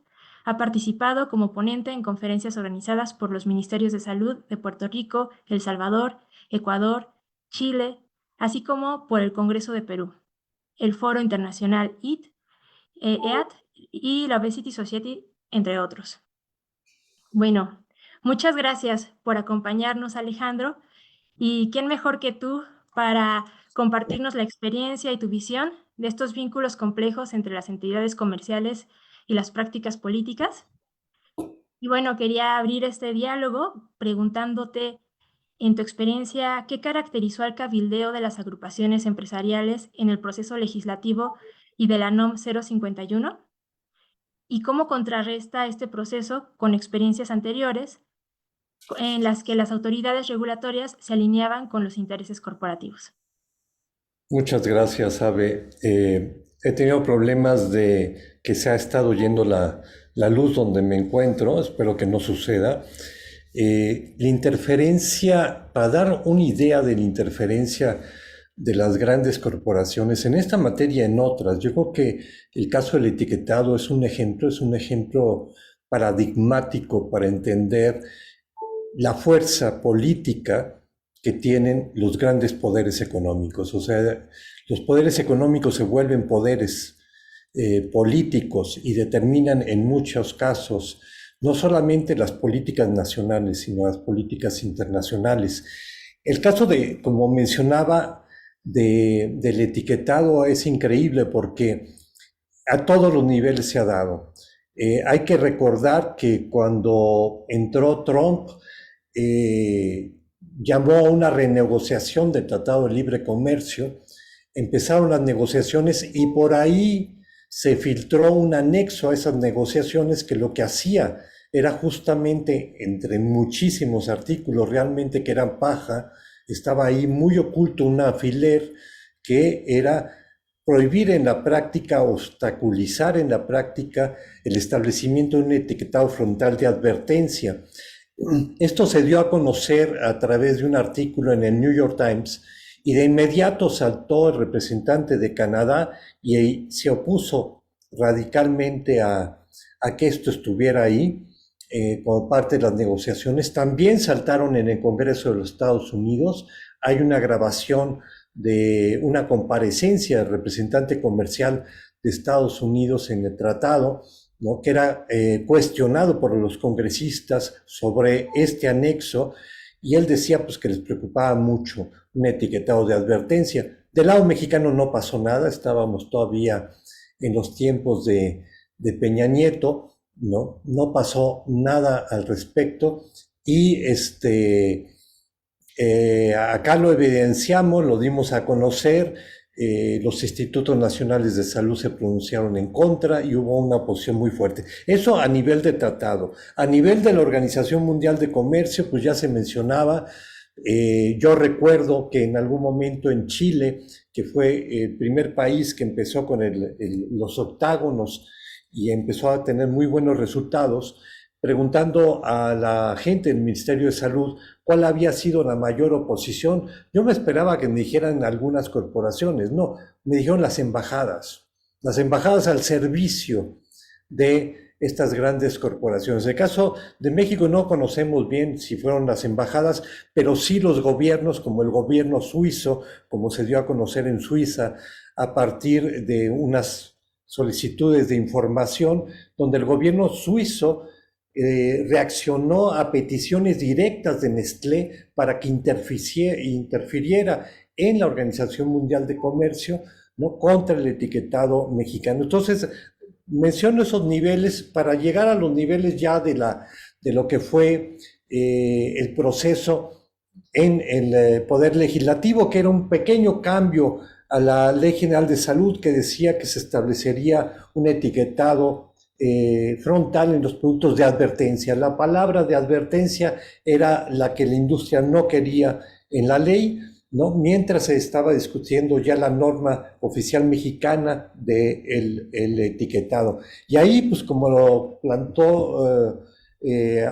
Ha participado como ponente en conferencias organizadas por los Ministerios de Salud de Puerto Rico, El Salvador, Ecuador, Chile, así como por el Congreso de Perú, el Foro Internacional EAT y la Obesity Society, entre otros. Bueno, muchas gracias por acompañarnos, Alejandro. ¿Y quién mejor que tú para compartirnos la experiencia y tu visión de estos vínculos complejos entre las entidades comerciales y las prácticas políticas? Y bueno, quería abrir este diálogo preguntándote, en tu experiencia, ¿qué caracterizó al cabildeo de las agrupaciones empresariales en el proceso legislativo y de la NOM 051? ¿Y cómo contrarresta este proceso con experiencias anteriores en las que las autoridades regulatorias se alineaban con los intereses corporativos? Muchas gracias, Abe. He tenido problemas de que se ha estado yendo la luz donde me encuentro, espero que no suceda. La interferencia, para dar una idea de la interferencia de las grandes corporaciones en esta materia y en otras, yo creo que el caso del etiquetado es un ejemplo paradigmático para entender la fuerza política que tienen los grandes poderes económicos. O sea, los poderes económicos se vuelven poderes políticos y determinan en muchos casos no solamente las políticas nacionales, sino las políticas internacionales. El caso de, como mencionaba, del etiquetado es increíble porque a todos los niveles se ha dado. Hay que recordar que cuando entró Trump, llamó a una renegociación del Tratado de Libre Comercio, empezaron las negociaciones y por ahí se filtró un anexo a esas negociaciones que lo que hacía era justamente, entre muchísimos artículos realmente que eran paja, estaba ahí muy oculto un alfiler que era prohibir en la práctica, obstaculizar en la práctica el establecimiento de un etiquetado frontal de advertencia. Esto se dio a conocer a través de un artículo en el New York Times y de inmediato saltó el representante de Canadá y se opuso radicalmente a que esto estuviera ahí como parte de las negociaciones. También saltaron en el Congreso de los Estados Unidos. Hay una grabación de una comparecencia del representante comercial de Estados Unidos en el tratado, ¿no? Que era cuestionado por los congresistas sobre este anexo y él decía pues que les preocupaba mucho un etiquetado de advertencia. Del lado mexicano no pasó nada, estábamos todavía en los tiempos de Peña Nieto, no pasó nada al respecto y acá lo evidenciamos, lo dimos a conocer. Los institutos nacionales de salud se pronunciaron en contra y hubo una posición muy fuerte. Eso a nivel de tratado. A nivel de la Organización Mundial de Comercio, pues ya se mencionaba. Yo recuerdo que en algún momento en Chile, que fue el primer país que empezó con los octágonos y empezó a tener muy buenos resultados, preguntando a la gente del Ministerio de Salud cuál había sido la mayor oposición. Yo me esperaba que me dijeran algunas corporaciones, no, me dijeron las embajadas. las embajadas al servicio de estas grandes corporaciones. En el caso de México no conocemos bien si fueron las embajadas, pero sí los gobiernos, como el gobierno suizo, como se dio a conocer en Suiza, a partir de unas solicitudes de información, donde el gobierno suizo reaccionó a peticiones directas de Nestlé para que interfiriera en la Organización Mundial de Comercio, ¿no?, contra el etiquetado mexicano. Entonces, menciono esos niveles para llegar a los niveles ya de lo que fue el proceso en el Poder Legislativo, que era un pequeño cambio a la Ley General de Salud que decía que se establecería un etiquetado frontal en los productos de advertencia. La palabra de advertencia era la que la industria no quería en la ley, ¿no?, mientras se estaba discutiendo ya la norma oficial mexicana del etiquetado. Y ahí, pues como lo plantó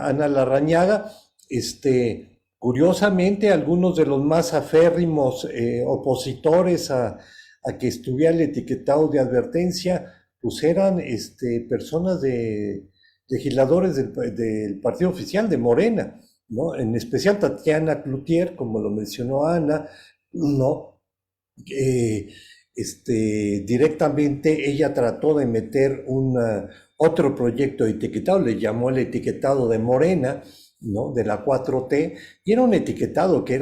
Ana Larrañaga, curiosamente algunos de los más aférrimos opositores a que estuviera el etiquetado de advertencia, pues eran personas legisladores del partido oficial de Morena, ¿no? En especial Tatiana Cloutier, como lo mencionó Ana, ¿no? Directamente ella trató de meter otro proyecto de etiquetado, le llamó el etiquetado de Morena, ¿no?, de la 4T, y era un etiquetado que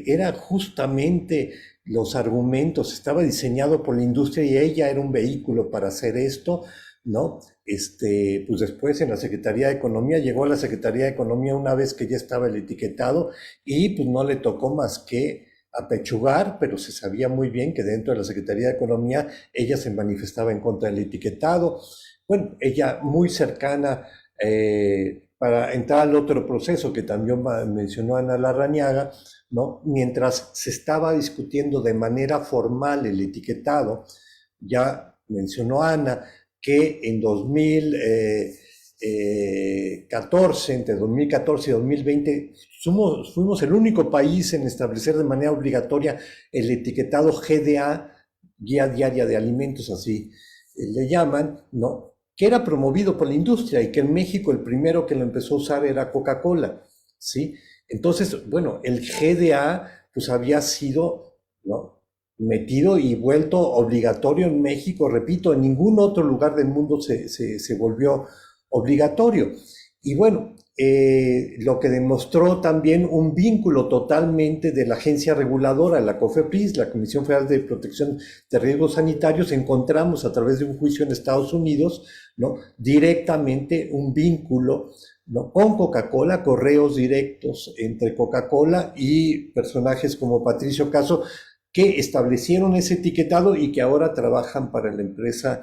era justamente los argumentos, estaba diseñado por la industria y ella era un vehículo para hacer esto, ¿no? Pues después en la Secretaría de Economía, llegó a la Secretaría de Economía una vez que ya estaba el etiquetado y pues no le tocó más que apechugar, pero se sabía muy bien que dentro de la Secretaría de Economía ella se manifestaba en contra del etiquetado. Bueno, ella muy cercana para entrar al otro proceso que también mencionó Ana Larrañaga, ¿no? Mientras se estaba discutiendo de manera formal el etiquetado, ya mencionó Ana que en 2014, entre 2014 y 2020, fuimos el único país en establecer de manera obligatoria el etiquetado GDA, Guía Diaria de Alimentos, así le llaman, ¿no?, que era promovido por la industria y que en México el primero que lo empezó a usar era Coca-Cola, ¿sí? Entonces, bueno, el GDA pues había sido, ¿no?, metido y vuelto obligatorio en México, repito, en ningún otro lugar del mundo se volvió obligatorio. Y bueno, lo que demostró también un vínculo totalmente de la agencia reguladora, la COFEPRIS, la Comisión Federal de Protección de Riesgos Sanitarios, encontramos a través de un juicio en Estados Unidos, ¿no?, directamente un vínculo, ¿no?, con Coca-Cola, correos directos entre Coca-Cola y personajes como Patricio Caso, que establecieron ese etiquetado y que ahora trabajan para la empresa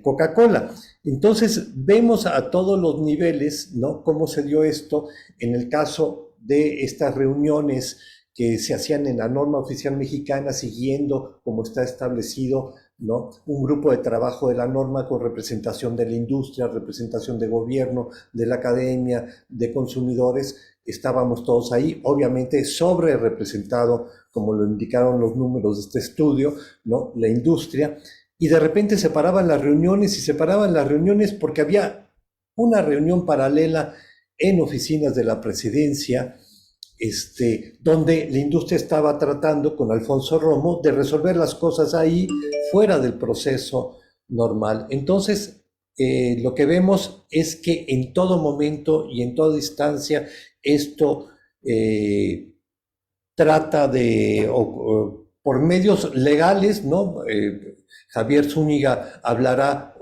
Coca-Cola. Entonces, vemos a todos los niveles, ¿no?, cómo se dio esto en el caso de estas reuniones que se hacían en la norma oficial mexicana, siguiendo como está establecido, ¿no?, un grupo de trabajo de la norma con representación de la industria, representación de gobierno, de la academia, de consumidores. Estábamos todos ahí, obviamente sobre representado, como lo indicaron los números de este estudio, ¿no?, la industria, y de repente se paraban las reuniones porque había una reunión paralela en oficinas de la presidencia, donde la industria estaba tratando con Alfonso Romo de resolver las cosas ahí fuera del proceso normal. Entonces, lo que vemos es que en todo momento y en toda distancia esto trata de, por medios legales, ¿no? Javier Zúñiga hablará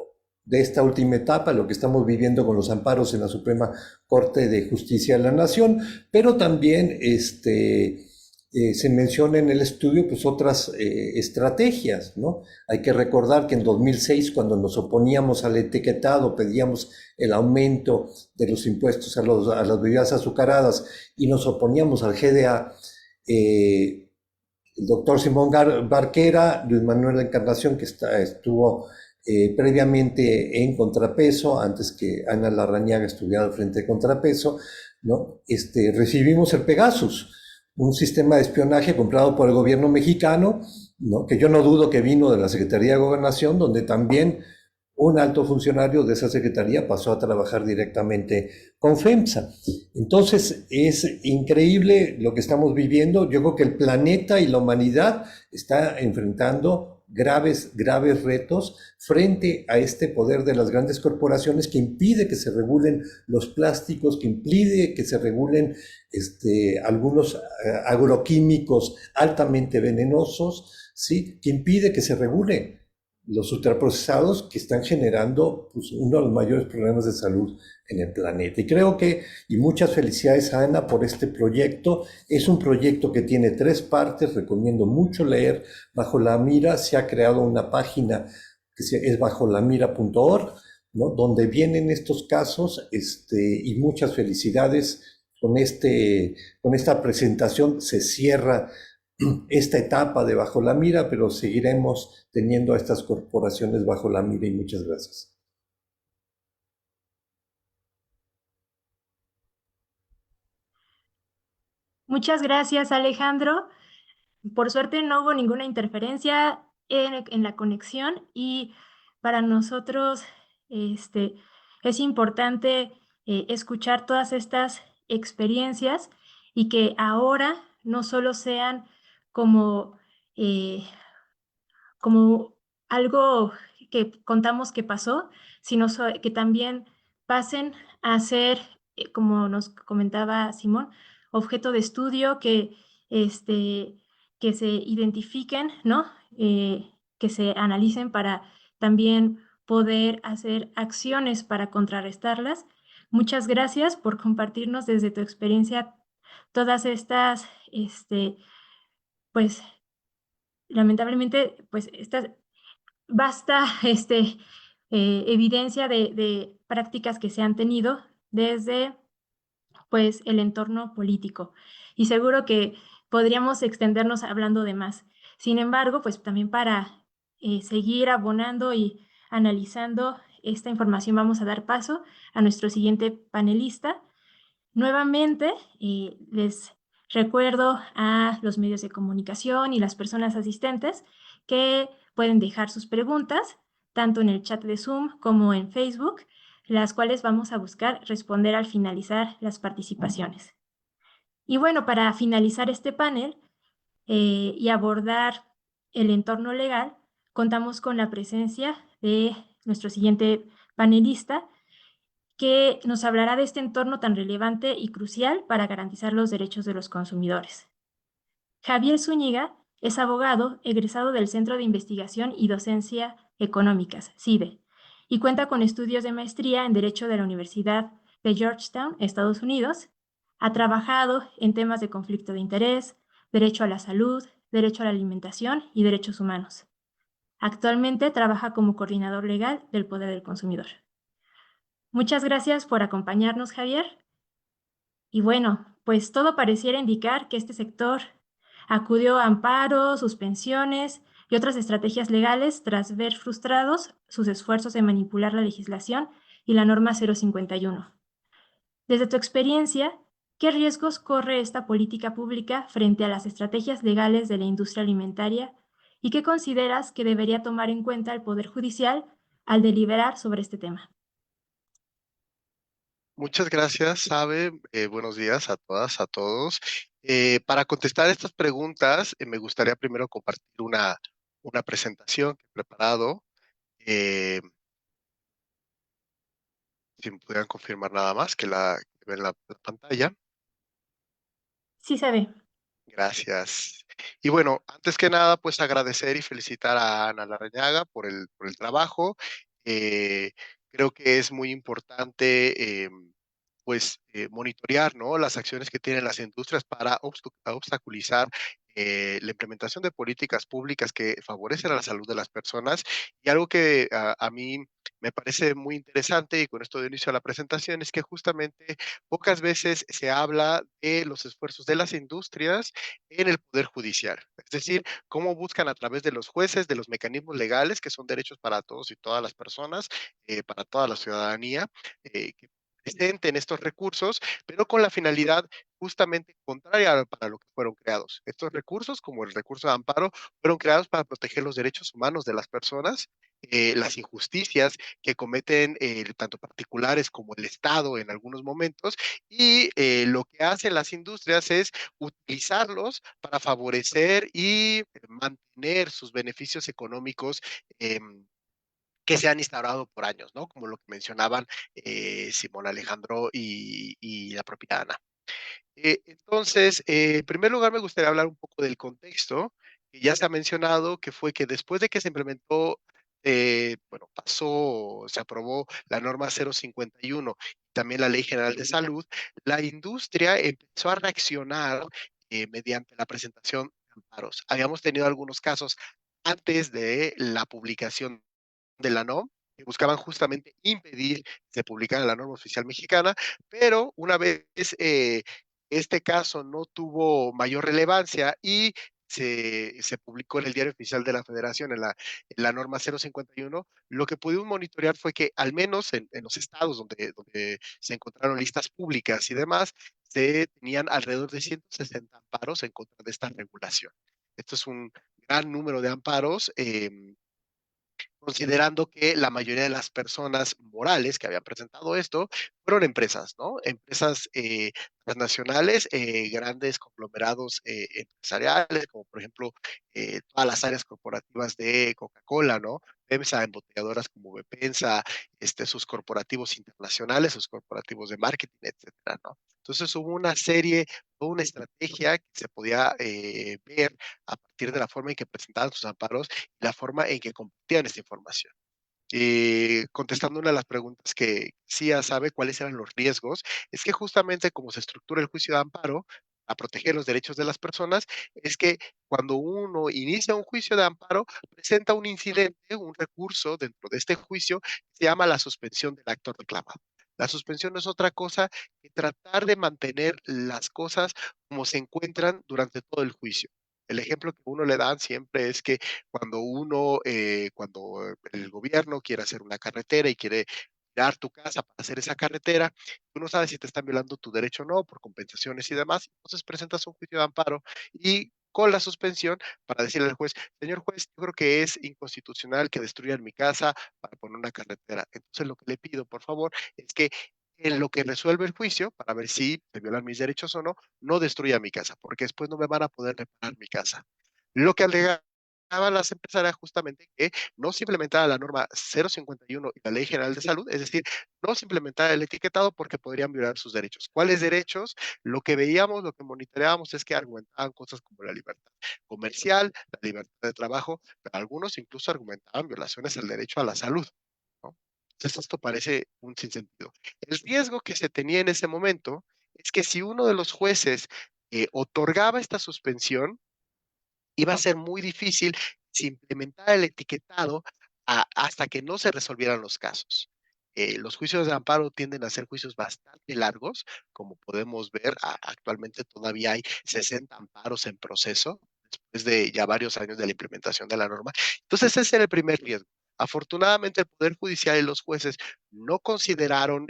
de esta última etapa, lo que estamos viviendo con los amparos en la Suprema Corte de Justicia de la Nación, pero también se menciona en el estudio pues otras estrategias, ¿no? Hay que recordar que en 2006, cuando nos oponíamos al etiquetado, pedíamos el aumento de los impuestos a las bebidas azucaradas y nos oponíamos al GDA, el doctor Simón Barquera, Luis Manuel Encarnación, que estuvo previamente en Contrapeso, antes que Ana Larrañaga estuviera al frente de Contrapeso, ¿no? Recibimos el Pegasus, un sistema de espionaje comprado por el gobierno mexicano, ¿no? Que yo no dudo que vino de la Secretaría de Gobernación, donde también un alto funcionario de esa secretaría pasó a trabajar directamente con FEMSA. Entonces, es increíble lo que estamos viviendo. Yo creo que el planeta y la humanidad está enfrentando graves retos frente a este poder de las grandes corporaciones que impide que se regulen los plásticos, que impide que se regulen algunos agroquímicos altamente venenosos, ¿sí? Que impide que se regule los ultraprocesados que están generando pues, uno de los mayores problemas de salud en el planeta. Y creo que, y muchas felicidades a Ana por este proyecto. Es un proyecto que tiene 3 partes, recomiendo mucho leer. Bajo la Mira se ha creado una página que es bajolamira.org, ¿no? Donde vienen estos casos, y muchas felicidades con esta presentación. Se cierra esta etapa de Bajo la Mira, pero seguiremos teniendo a estas corporaciones bajo la mira y muchas gracias. Muchas gracias, Alejandro. Por suerte no hubo ninguna interferencia en la conexión y para nosotros es importante escuchar todas estas experiencias y que ahora no solo sean como eh, como algo que contamos que pasó, sino que también pasen a ser, como nos comentaba Simón, objeto de estudio, que se identifiquen, ¿no? Que se analicen para también poder hacer acciones para contrarrestarlas. Muchas gracias por compartirnos desde tu experiencia todas estas, pues, lamentablemente, pues, estas basta evidencia de prácticas que se han tenido desde pues, el entorno político. Y seguro que podríamos extendernos hablando de más. Sin embargo, pues también para seguir abonando y analizando esta información, vamos a dar paso a nuestro siguiente panelista. Nuevamente, les recuerdo a los medios de comunicación y las personas asistentes que pueden dejar sus preguntas, tanto en el chat de Zoom como en Facebook, las cuales vamos a buscar responder al finalizar las participaciones. Y bueno, para finalizar este panel y abordar el entorno legal, contamos con la presencia de nuestro siguiente panelista, que nos hablará de este entorno tan relevante y crucial para garantizar los derechos de los consumidores. Javier Zúñiga es abogado egresado del Centro de Investigación y Docencia Económicas, CIDE, y cuenta con estudios de maestría en Derecho de la Universidad de Georgetown, Estados Unidos. Ha trabajado en temas de conflicto de interés, derecho a la salud, derecho a la alimentación y derechos humanos. Actualmente trabaja como coordinador legal del Poder del Consumidor. Muchas gracias por acompañarnos, Javier. Y bueno, pues todo pareciera indicar que este sector acudió a amparos, suspensiones y otras estrategias legales tras ver frustrados sus esfuerzos de manipular la legislación y la norma 051. Desde tu experiencia, ¿qué riesgos corre esta política pública frente a las estrategias legales de la industria alimentaria y qué consideras que debería tomar en cuenta el Poder Judicial al deliberar sobre este tema? Muchas gracias, Sabe. Buenos días a todas, a todos. Para contestar estas preguntas, me gustaría primero compartir una presentación que he preparado. Eh, si me pudieran confirmar nada más que que ven la pantalla. Sí se ve. Gracias. Y bueno, antes que nada, pues agradecer y felicitar a Ana Larrañaga por el trabajo. Eh, Creo que es muy importante, pues, monitorear, ¿no? Las acciones que tienen las industrias para obstaculizar la implementación de políticas públicas que favorecen a la salud de las personas. Y algo que a mí me parece muy interesante, y con esto de inicio a la presentación, es que justamente pocas veces se habla de los esfuerzos de las industrias en el poder judicial. Es decir, cómo buscan a través de los jueces, de los mecanismos legales, que son derechos para todos y todas las personas, para toda la ciudadanía, que presenten estos recursos, pero con la finalidad justamente contraria para lo que fueron creados. Estos recursos, como el recurso de amparo, fueron creados para proteger los derechos humanos de las personas, las injusticias que cometen tanto particulares como el Estado en algunos momentos, y lo que hacen las industrias es utilizarlos para favorecer y mantener sus beneficios económicos que se han instaurado por años, ¿no? Como lo que mencionaban Simón Alejandro y la propia Ana. Entonces, en primer lugar, me gustaría hablar un poco del contexto, que ya se ha mencionado, que fue que después de que se implementó, bueno, se aprobó la norma 051, también la Ley General de Salud, la industria empezó a reaccionar mediante la presentación de amparos. Habíamos tenido algunos casos antes de la publicación de la NOM, que buscaban justamente impedir que se publicara la norma oficial mexicana, pero una vez este caso no tuvo mayor relevancia y se publicó en el Diario Oficial de la Federación, en la norma 051, lo que pudimos monitorear fue que al menos en los estados donde se encontraron listas públicas y demás, se tenían alrededor de 160 amparos en contra de esta regulación. Esto es un gran número de amparos. Considerando que la mayoría de las personas morales que habían presentado esto fueron empresas, ¿no? Empresas transnacionales, grandes conglomerados empresariales, como por ejemplo todas las áreas corporativas de Coca-Cola, ¿no? FEMSA, embotelladoras como Bepensa, sus corporativos internacionales, sus corporativos de marketing, etcétera, ¿no? Entonces hubo una serie, toda una estrategia que se podía ver a partir de la forma en que presentaban sus amparos y la forma en que compartían esta información. Contestando una de las preguntas que CIA sabe cuáles eran los riesgos, es que justamente como se estructura el juicio de amparo, a proteger los derechos de las personas, es que cuando uno inicia un juicio de amparo, presenta un incidente, un recurso dentro de este juicio, que se llama la suspensión del acto reclamado. La suspensión no es otra cosa que tratar de mantener las cosas como se encuentran durante todo el juicio. El ejemplo que uno le dan siempre es que cuando el gobierno quiere hacer una carretera y quiere dar tu casa para hacer esa carretera, tú no sabes si te están violando tu derecho o no por compensaciones y demás, entonces presentas un juicio de amparo y con la suspensión para decirle al juez, señor juez, yo creo que es inconstitucional que destruyan mi casa para poner una carretera. Entonces lo que le pido, por favor, es que en lo que resuelve el juicio, para ver si me violan mis derechos o no, no destruya mi casa, porque después no me van a poder reparar mi casa. Lo que alegaban las empresas era justamente que no se implementara la norma 051 y la Ley General de Salud, es decir, no se implementara el etiquetado porque podrían violar sus derechos. ¿Cuáles derechos? Lo que veíamos, lo que monitoreábamos es que argumentaban cosas como la libertad comercial, la libertad de trabajo, pero algunos incluso argumentaban violaciones al derecho a la salud, ¿no? Entonces esto parece un sinsentido. El riesgo que se tenía en ese momento es que si uno de los jueces otorgaba esta suspensión, iba a ser muy difícil si implementara el etiquetado hasta que no se resolvieran los casos. Los juicios de amparo tienden a ser juicios bastante largos, como podemos ver, actualmente todavía hay 60 amparos en proceso, después de ya varios años de la implementación de la norma. Entonces, ese era el primer riesgo. Afortunadamente, el Poder Judicial y los jueces no consideraron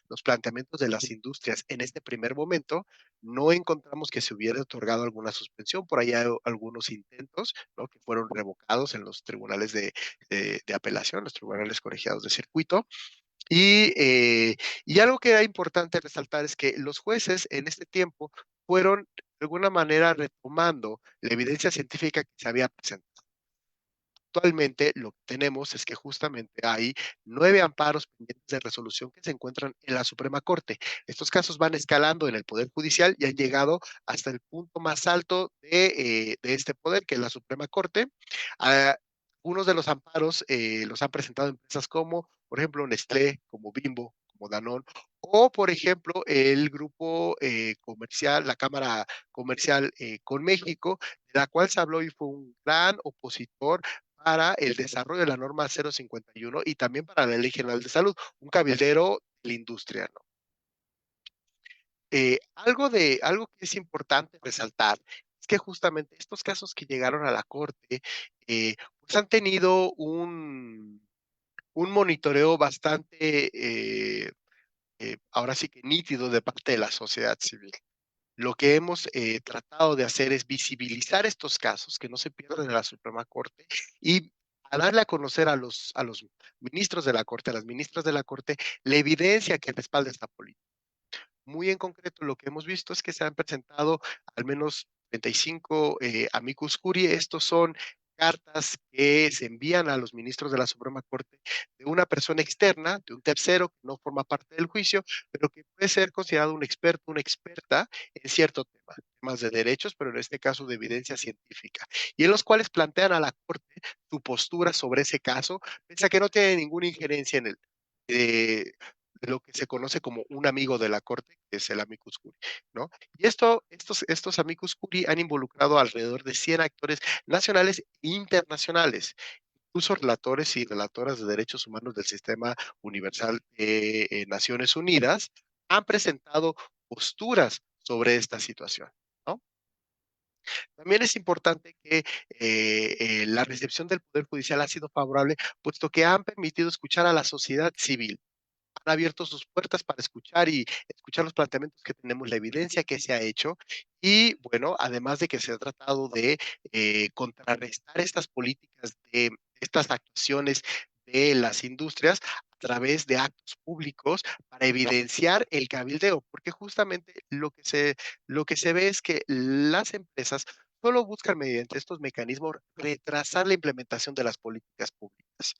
los planteamientos de las industrias en este primer momento. No encontramos que se hubiera otorgado alguna suspensión, por ahí hay algunos intentos, ¿no? Que fueron revocados en los tribunales de apelación, los tribunales colegiados de circuito. Y algo que era importante resaltar es que los jueces en este tiempo fueron de alguna manera retomando la evidencia científica que se había presentado. Actualmente lo que tenemos es que justamente hay 9 amparos pendientes de resolución que se encuentran en la Suprema Corte. Estos casos van escalando en el Poder Judicial y han llegado hasta el punto más alto de este poder, que es la Suprema Corte. Ah, Algunos de los amparos los han presentado empresas como, por ejemplo, Nestlé, como Bimbo, como Danone, o por ejemplo, el grupo comercial, la Cámara Comercial con México, de la cual se habló y fue un gran opositor para el desarrollo de la norma 051 y también para la Ley General de Salud, un cabildero de la industria, ¿no? Algo que es importante resaltar es que justamente estos casos que llegaron a la corte, pues han tenido un monitoreo bastante ahora sí que nítido de parte de la sociedad civil. Lo que hemos tratado de hacer es visibilizar estos casos, que no se pierdan en la Suprema Corte, y a darle a conocer a los ministros de la Corte, a las ministras de la Corte, la evidencia que respalda esta política. Muy en concreto, lo que hemos visto es que se han presentado al menos 35 amicus curiae. Estos son cartas que se envían a los ministros de la Suprema Corte de una persona externa, de un tercero que no forma parte del juicio, pero que puede ser considerado un experto, una experta en cierto tema, temas de derechos, pero en este caso de evidencia científica, y en los cuales plantean a la Corte su postura sobre ese caso, pese a que no tiene ninguna injerencia en el, de lo que se conoce como un amigo de la Corte, que es el amicus curiae, ¿no? Y estos amicus curiae han involucrado alrededor de 100 actores nacionales e internacionales, incluso relatores y relatoras de derechos humanos del Sistema Universal de Naciones Unidas han presentado posturas sobre esta situación, ¿no? También es importante que la recepción del Poder Judicial ha sido favorable, puesto que han permitido escuchar a la sociedad civil, han abierto sus puertas para escuchar y escuchar los planteamientos que tenemos, la evidencia que se ha hecho y, bueno, además de que se ha tratado de contrarrestar estas políticas de estas actuaciones de las industrias a través de actos públicos para evidenciar el cabildeo, porque justamente lo que se ve es que las empresas solo buscan mediante estos mecanismos retrasar la implementación de las políticas públicas.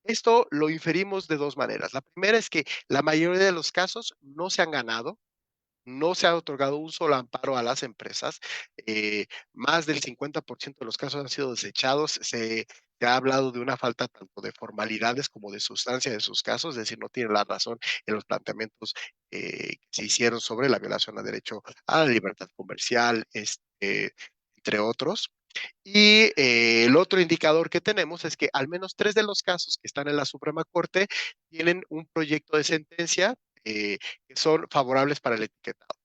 Esto lo inferimos de 2 maneras. La primera es que la mayoría de los casos no se han ganado, no se ha otorgado un solo amparo a las empresas. Más del 50% de los casos han sido desechados. Se ha hablado de una falta tanto de formalidades como de sustancia de sus casos, es decir, no tienen la razón en los planteamientos que se hicieron sobre la violación al derecho a la libertad comercial, entre otros. Y el otro indicador que tenemos es que al menos 3 de los casos que están en la Suprema Corte tienen un proyecto de sentencia que son favorables para el etiquetado.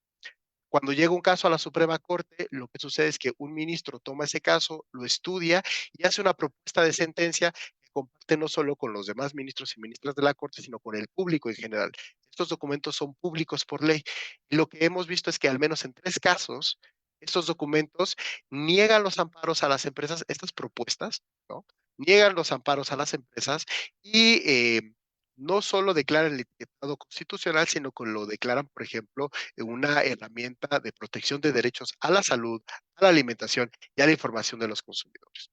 Cuando llega un caso a la Suprema Corte, lo que sucede es que un ministro toma ese caso, lo estudia y hace una propuesta de sentencia que comparte no solo con los demás ministros y ministras de la Corte, sino con el público en general. Estos documentos son públicos por ley. Y lo que hemos visto es que al menos en 3 casos, estos documentos niegan los amparos a las empresas, estas propuestas, ¿no? Niegan los amparos a las empresas y no solo declaran el etiquetado constitucional, sino que lo declaran, por ejemplo, una herramienta de protección de derechos a la salud, a la alimentación y a la información de los consumidores.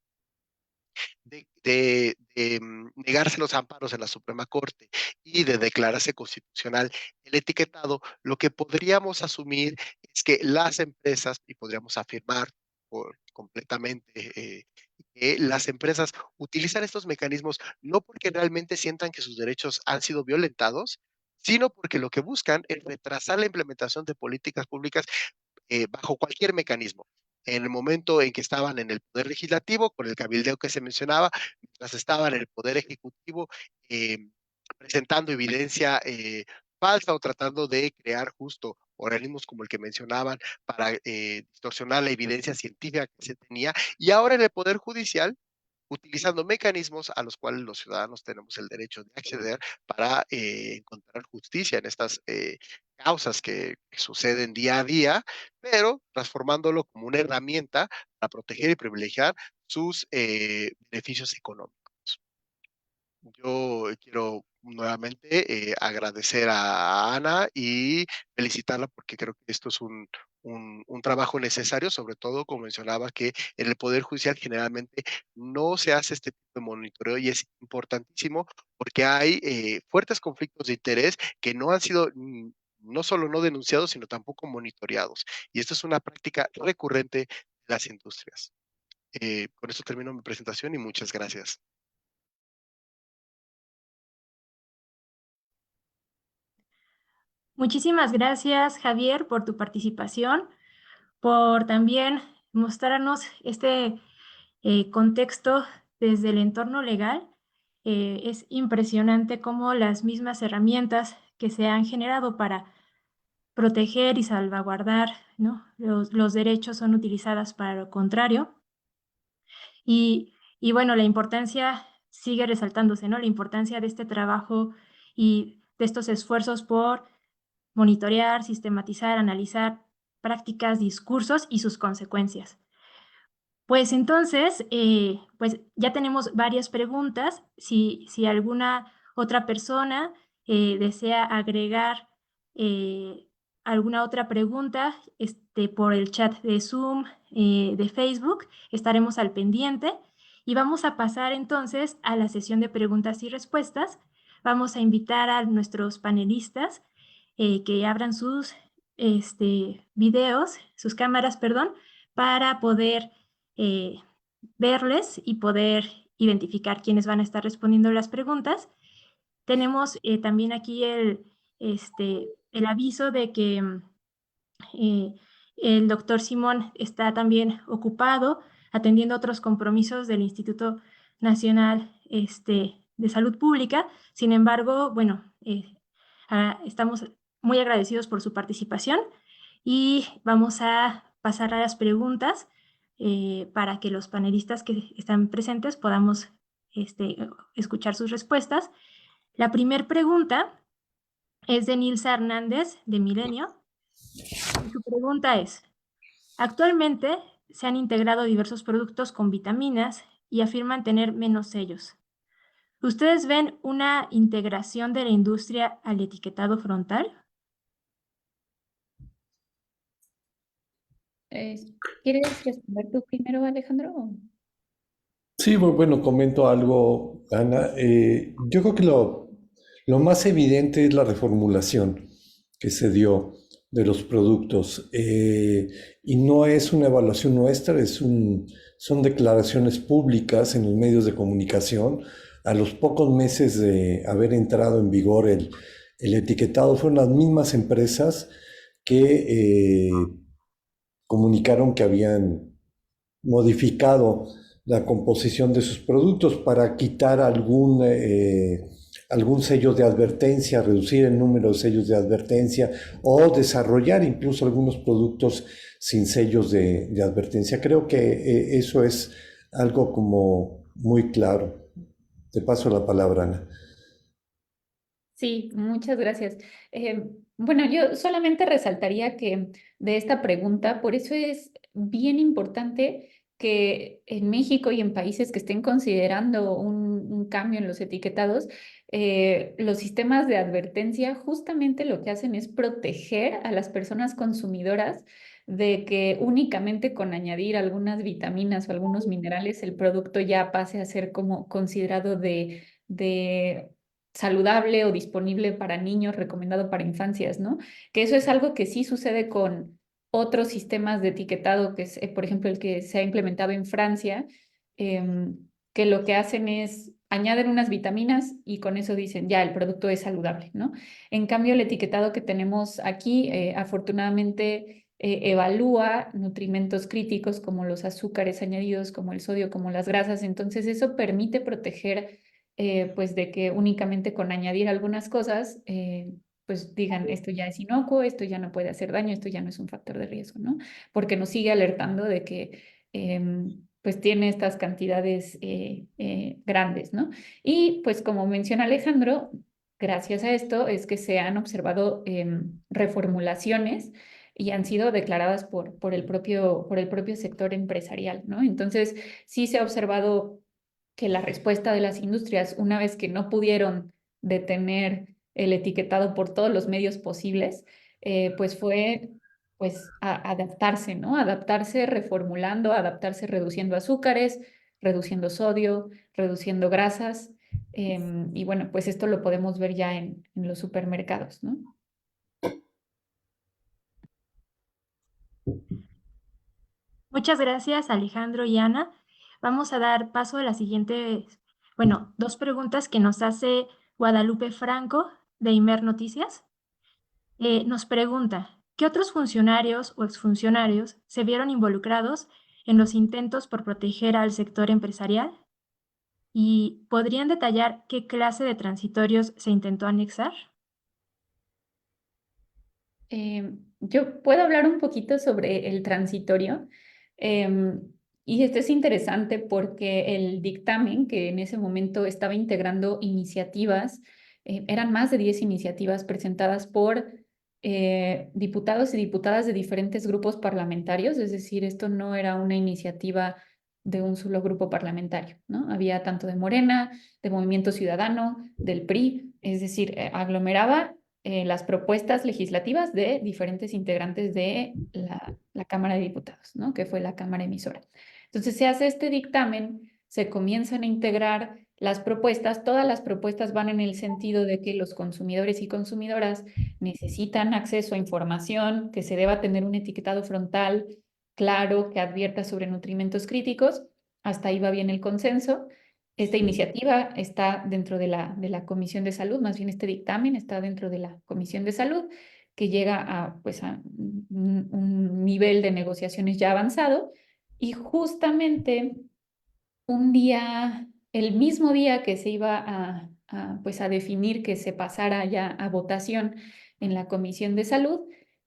Negarse los amparos en la Suprema Corte y de declararse constitucional el etiquetado, lo que podríamos asumir es que las empresas, y podríamos afirmar completamente que las empresas utilizan estos mecanismos no porque realmente sientan que sus derechos han sido violentados, sino porque lo que buscan es retrasar la implementación de políticas públicas bajo cualquier mecanismo. En el momento en que estaban en el poder legislativo, con el cabildeo que se mencionaba, mientras estaban en el poder ejecutivo, eh, presentando evidencia falsa o tratando de crear justo organismos como el que mencionaban para distorsionar la evidencia científica que se tenía. Y ahora en el poder judicial, utilizando mecanismos a los cuales los ciudadanos tenemos el derecho de acceder para encontrar justicia en estas causas que suceden día a día, pero transformándolo como una herramienta para proteger y privilegiar sus beneficios económicos. Yo quiero nuevamente agradecer a Ana y felicitarla porque creo que esto es un trabajo necesario, sobre todo, como mencionaba, que en el Poder Judicial generalmente no se hace este tipo de monitoreo y es importantísimo porque hay fuertes conflictos de interés que no han sido no solo no denunciados, sino tampoco monitoreados. Y esto es una práctica recurrente de las industrias. Con esto termino mi presentación y muchas gracias. Muchísimas gracias, Javier, por tu participación, por también mostrarnos este contexto desde el entorno legal. Es impresionante cómo las mismas herramientas que se han generado para proteger y salvaguardar, ¿no?, los derechos son utilizadas para lo contrario. Y bueno, la importancia sigue resaltándose, ¿no? La importancia de este trabajo y de estos esfuerzos por monitorear, sistematizar, analizar prácticas, discursos y sus consecuencias. Pues entonces, pues ya tenemos varias preguntas. Si alguna otra persona desea agregar alguna otra pregunta por el chat de Zoom, de Facebook, estaremos al pendiente. Y vamos a pasar entonces a la sesión de preguntas y respuestas. Vamos a invitar a nuestros panelistas que abran sus videos, sus cámaras, perdón, para poder verles y poder identificar quiénes van a estar respondiendo las preguntas. Tenemos también aquí el aviso de que el doctor Simón está también ocupado atendiendo otros compromisos del Instituto Nacional de Salud Pública. Sin embargo, bueno, estamos muy agradecidos por su participación y vamos a pasar a las preguntas para que los panelistas que están presentes podamos escuchar sus respuestas. La primera pregunta es de Nilsa Hernández, de Milenio. Su pregunta es, actualmente se han integrado diversos productos con vitaminas y afirman tener menos sellos. ¿Ustedes ven una integración de la industria al etiquetado frontal? ¿Quieres responder tú primero, Alejandro? Sí, bueno, comento algo, Ana. Yo creo que lo más evidente es la reformulación que se dio de los productos. Y no es una evaluación nuestra, son declaraciones públicas en los medios de comunicación. A los pocos meses de haber entrado en vigor el etiquetado, fueron las mismas empresas que comunicaron que habían modificado la composición de sus productos para quitar algún sello de advertencia, reducir el número de sellos de advertencia o desarrollar incluso algunos productos sin sellos de advertencia. Creo que eso es algo como muy claro. Te paso la palabra, Ana. Sí, muchas gracias. Bueno, yo solamente resaltaría que de esta pregunta, por eso es bien importante que en México y en países que estén considerando un cambio en los etiquetados, los sistemas de advertencia justamente lo que hacen es proteger a las personas consumidoras de que únicamente con añadir algunas vitaminas o algunos minerales el producto ya pase a ser como considerado de saludable o disponible para niños, recomendado para infancias, ¿no? Que eso es algo que sí sucede con otros sistemas de etiquetado, que es, por ejemplo, el que se ha implementado en Francia, que lo que hacen es añaden unas vitaminas y con eso dicen, ya, el producto es saludable, ¿no? En cambio, el etiquetado que tenemos aquí, afortunadamente, evalúa nutrimentos críticos como los azúcares añadidos, como el sodio, como las grasas, entonces eso permite proteger pues de que únicamente con añadir algunas cosas, pues digan, esto ya es inocuo, esto ya no puede hacer daño, esto ya no es un factor de riesgo, ¿no? Porque nos sigue alertando de que pues tiene estas cantidades grandes, ¿no? Y pues como menciona Alejandro, gracias a esto es que se han observado reformulaciones y han sido declaradas por el propio sector empresarial, ¿no? Entonces, sí se ha observado que la respuesta de las industrias, una vez que no pudieron detener el etiquetado por todos los medios posibles, pues fue pues adaptarse, ¿no? Adaptarse reformulando, adaptarse reduciendo azúcares, reduciendo sodio, reduciendo grasas. Y bueno, pues esto lo podemos ver ya en los supermercados, ¿no? Muchas gracias, Alejandro y Ana. Vamos a dar paso a la siguiente, bueno, dos preguntas que nos hace Guadalupe Franco de Imer Noticias. Nos pregunta, ¿qué otros funcionarios o exfuncionarios se vieron involucrados en los intentos por proteger al sector empresarial? ¿Y podrían detallar qué clase de transitorios se intentó anexar? Yo puedo hablar un poquito sobre el transitorio. em, y esto es interesante porque el dictamen que en ese momento estaba integrando iniciativas eran más de 10 iniciativas presentadas por diputados y diputadas de diferentes grupos parlamentarios, es decir, esto no era una iniciativa de un solo grupo parlamentario, ¿no? Había tanto de Morena, de Movimiento Ciudadano, del PRI, es decir, aglomeraba las propuestas legislativas de diferentes integrantes de la Cámara de Diputados, ¿no? Que fue la Cámara emisora. Entonces se hace este dictamen, se comienzan a integrar las propuestas, todas las propuestas van en el sentido de que los consumidores y consumidoras necesitan acceso a información, que se deba tener un etiquetado frontal claro, que advierta sobre nutrimentos críticos. Hasta ahí va bien el consenso. Esta iniciativa está dentro de la Comisión de Salud, más bien este dictamen está dentro de la Comisión de Salud, que llega pues, a un nivel de negociaciones ya avanzado. Y justamente un día, el mismo día que se iba pues a definir que se pasara ya a votación en la Comisión de Salud,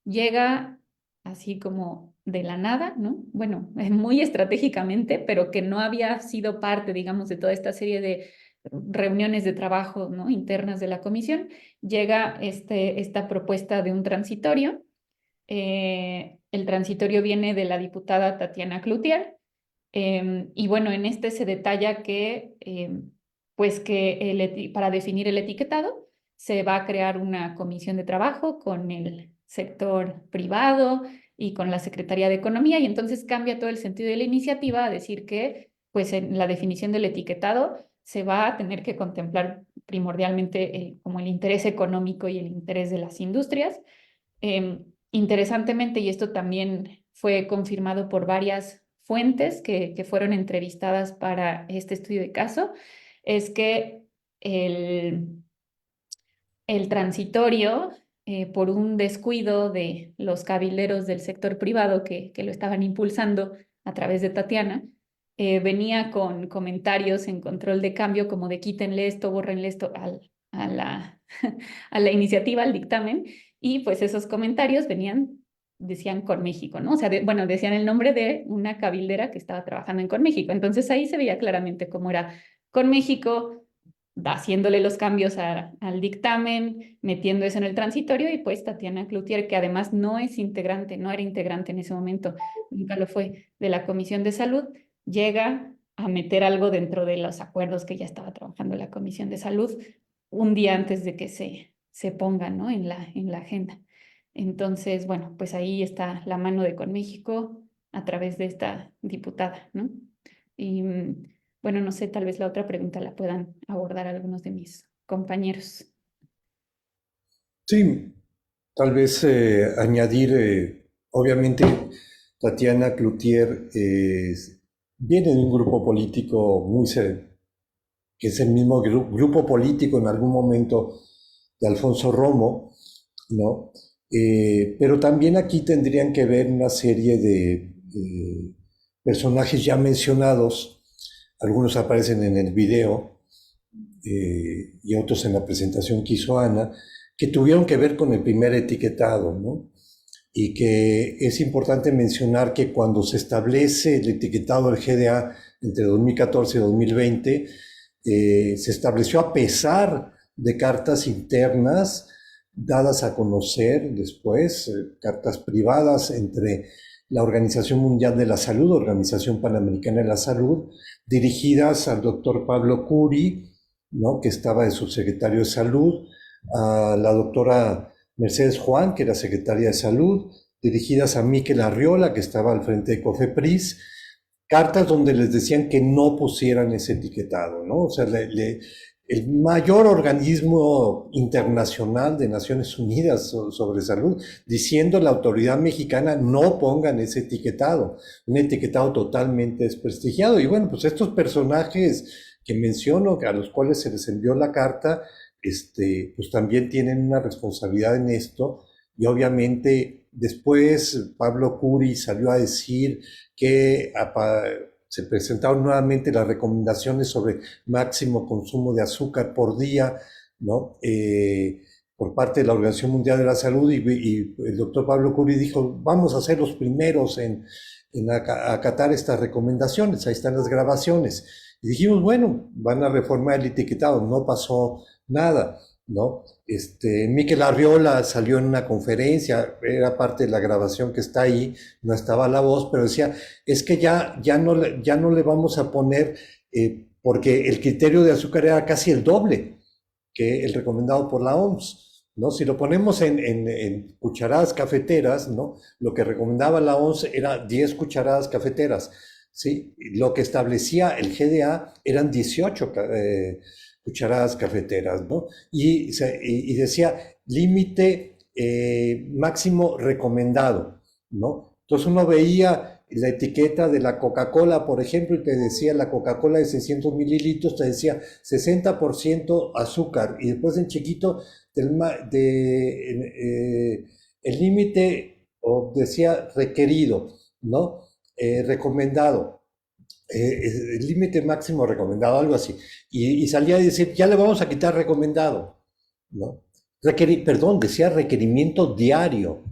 llega así como de la nada, ¿no? Bueno, muy estratégicamente, pero que no había sido parte, digamos, de toda esta serie de reuniones de trabajo, ¿no? Internas de la comisión, llega esta propuesta de un transitorio. El transitorio viene de la diputada Tatiana Cloutier. Y bueno, en este se detalla que, pues que para definir el etiquetado se va a crear una comisión de trabajo con el sector privado y con la Secretaría de Economía, y entonces cambia todo el sentido de la iniciativa a decir que, pues en la definición del etiquetado se va a tener que contemplar primordialmente como el interés económico y el interés de las industrias. Interesantemente, y esto también fue confirmado por varias fuentes que fueron entrevistadas para este estudio de caso, es que el transitorio, por un descuido de los cabilderos del sector privado que lo estaban impulsando a través de Tatiana, venía con comentarios en control de cambio como de quítenle esto, bórrenle esto a la iniciativa, al dictamen, y pues esos comentarios decían ConMéxico, ¿no? O sea, bueno, decían el nombre de una cabildera que estaba trabajando en ConMéxico. Entonces ahí se veía claramente cómo era ConMéxico haciéndole los cambios al dictamen, metiendo eso en el transitorio, y pues Tatiana Cloutier, que además no es integrante, no era integrante en ese momento, nunca lo fue, de la Comisión de Salud, llega a meter algo dentro de los acuerdos que ya estaba trabajando la Comisión de Salud un día antes de que se ponga, ¿no? en la agenda. Entonces, bueno, pues ahí está la mano de ConMéxico a través de esta diputada, ¿no? Y bueno, no sé, tal vez la otra pregunta la puedan abordar algunos de mis compañeros. Sí, tal vez añadir, obviamente, Tatiana Cloutier viene de un grupo político que es el mismo grupo político en algún momento de Alfonso Romo, ¿no? Pero también aquí tendrían que ver una serie de personajes ya mencionados, algunos aparecen en el video y otros en la presentación que hizo Ana, que tuvieron que ver con el primer etiquetado, ¿no? Y que es importante mencionar que cuando se establece el etiquetado del GDA entre 2014 y 2020, se estableció a pesar de cartas internas dadas a conocer después, cartas privadas entre la Organización Mundial de la Salud, Organización Panamericana de la Salud, dirigidas al doctor Pablo Curi, ¿no? Que estaba de subsecretario de Salud, a la doctora Mercedes Juan, que era secretaria de Salud, dirigidas a Miquel Arriola, que estaba al frente de COFEPRIS, cartas donde les decían que no pusieran ese etiquetado, ¿no? O sea, el mayor organismo internacional de Naciones Unidas sobre salud, diciendo a la autoridad mexicana no pongan ese etiquetado, un etiquetado totalmente desprestigiado. Y bueno, pues estos personajes que menciono, a los cuales se les envió la carta, pues también tienen una responsabilidad en esto, y obviamente después Pablo Curi salió a decir que se presentaron nuevamente las recomendaciones sobre máximo consumo de azúcar por día, ¿no? Por parte de la Organización Mundial de la Salud, y el doctor Pablo Curi dijo, vamos a ser los primeros en acatar estas recomendaciones, ahí están las grabaciones. Y dijimos, bueno, van a reformar el etiquetado, no pasó nada. ¿no? Mikel Arriola salió en una conferencia, era parte de la grabación que está ahí, no estaba la voz, pero decía, es que ya no le vamos a poner, porque el criterio de azúcar era casi el doble que el recomendado por la OMS, ¿no? Si lo ponemos en cucharadas cafeteras, ¿no? Lo que recomendaba la OMS era 10 cucharadas cafeteras, ¿sí? Lo que establecía el GDA eran 18 cucharadas cafeteras, ¿no? Y decía límite máximo recomendado, ¿no? Entonces uno veía la etiqueta de la Coca-Cola, por ejemplo, y te decía la Coca-Cola de 600 mililitros, te decía 60% azúcar, y después en chiquito el límite, o decía requerido, ¿no? Recomendado, el límite máximo recomendado, algo así. Y salía a decir, ya le vamos a quitar recomendado, ¿no? Perdón, decía requerimiento diario,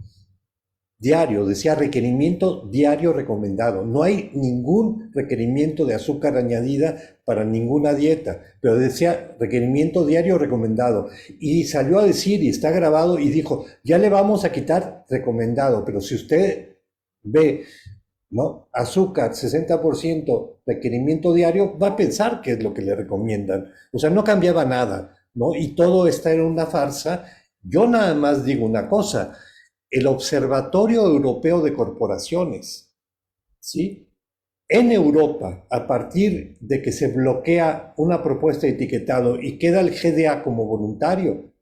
decía requerimiento diario recomendado. No hay ningún requerimiento de azúcar añadida para ninguna dieta, pero decía requerimiento diario recomendado. Y salió a decir, y está grabado, y dijo, ya le vamos a quitar recomendado, pero si usted ve, ¿no? Azúcar, 60%, requerimiento diario, va a pensar que es lo que le recomiendan. O sea, no cambiaba nada, ¿no? Y todo está en una farsa. Yo nada más digo una cosa, el Observatorio Europeo de Corporaciones, ¿sí? En Europa, a partir de que se bloquea una propuesta de etiquetado y queda el GDA como voluntario,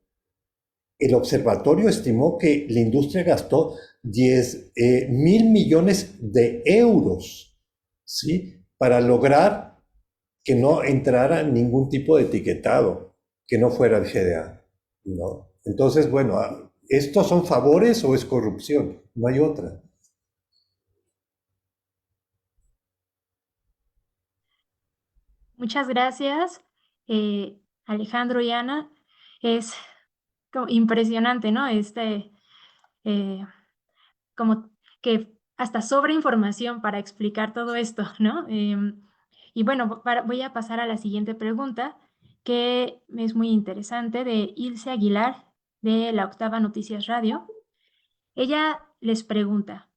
el observatorio estimó que la industria gastó 10.000 millones de euros, ¿sí? Para lograr que no entrara ningún tipo de etiquetado, que no fuera el GDA, ¿no? Entonces, bueno, ¿estos son favores o es corrupción? No hay otra. Muchas gracias, Alejandro y Ana. Es como impresionante, ¿no? Como que hasta sobra información para explicar todo esto, ¿no? Y bueno, voy a pasar a la siguiente pregunta, que es muy interesante, de Ilse Aguilar, de la Octava Noticias Radio. Ella les pregunta,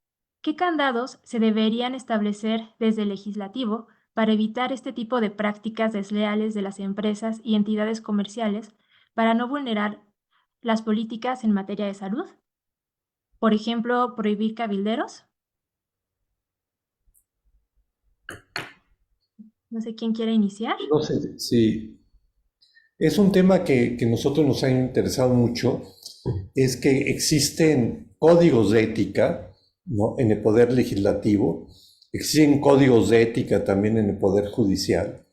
¿qué candados se deberían establecer desde el legislativo para evitar este tipo de prácticas desleales de las empresas y entidades comerciales para no vulnerar las políticas en materia de salud? Por ejemplo, prohibir cabilderos. No sé quién quiere iniciar. No sé, sí. Es un tema que nosotros nos ha interesado mucho, es que existen códigos de ética, ¿no? En el poder legislativo, existen códigos de ética también en el poder judicial.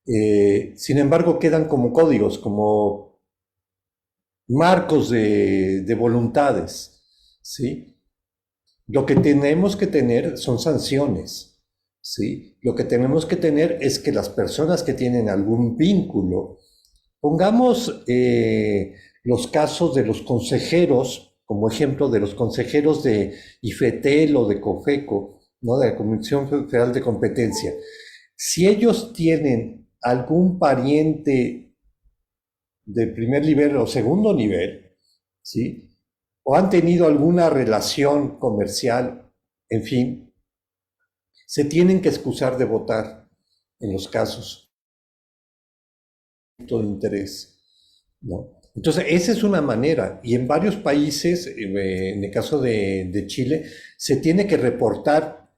Sin embargo, quedan como códigos, como marcos de voluntades, ¿sí? Lo que tenemos que tener son sanciones, ¿sí? Lo que tenemos que tener es que las personas que tienen algún vínculo, pongamos los casos de los consejeros, como ejemplo de los consejeros de IFETEL o de COFECO, ¿no? De la Comisión Federal de Competencia. Si ellos tienen algún pariente de primer nivel o segundo nivel, ¿sí? O han tenido alguna relación comercial, en fin, se tienen que excusar de votar en los casos de interés, ¿no? Entonces, esa es una manera, y en varios países, en el caso de Chile, se tiene que reportar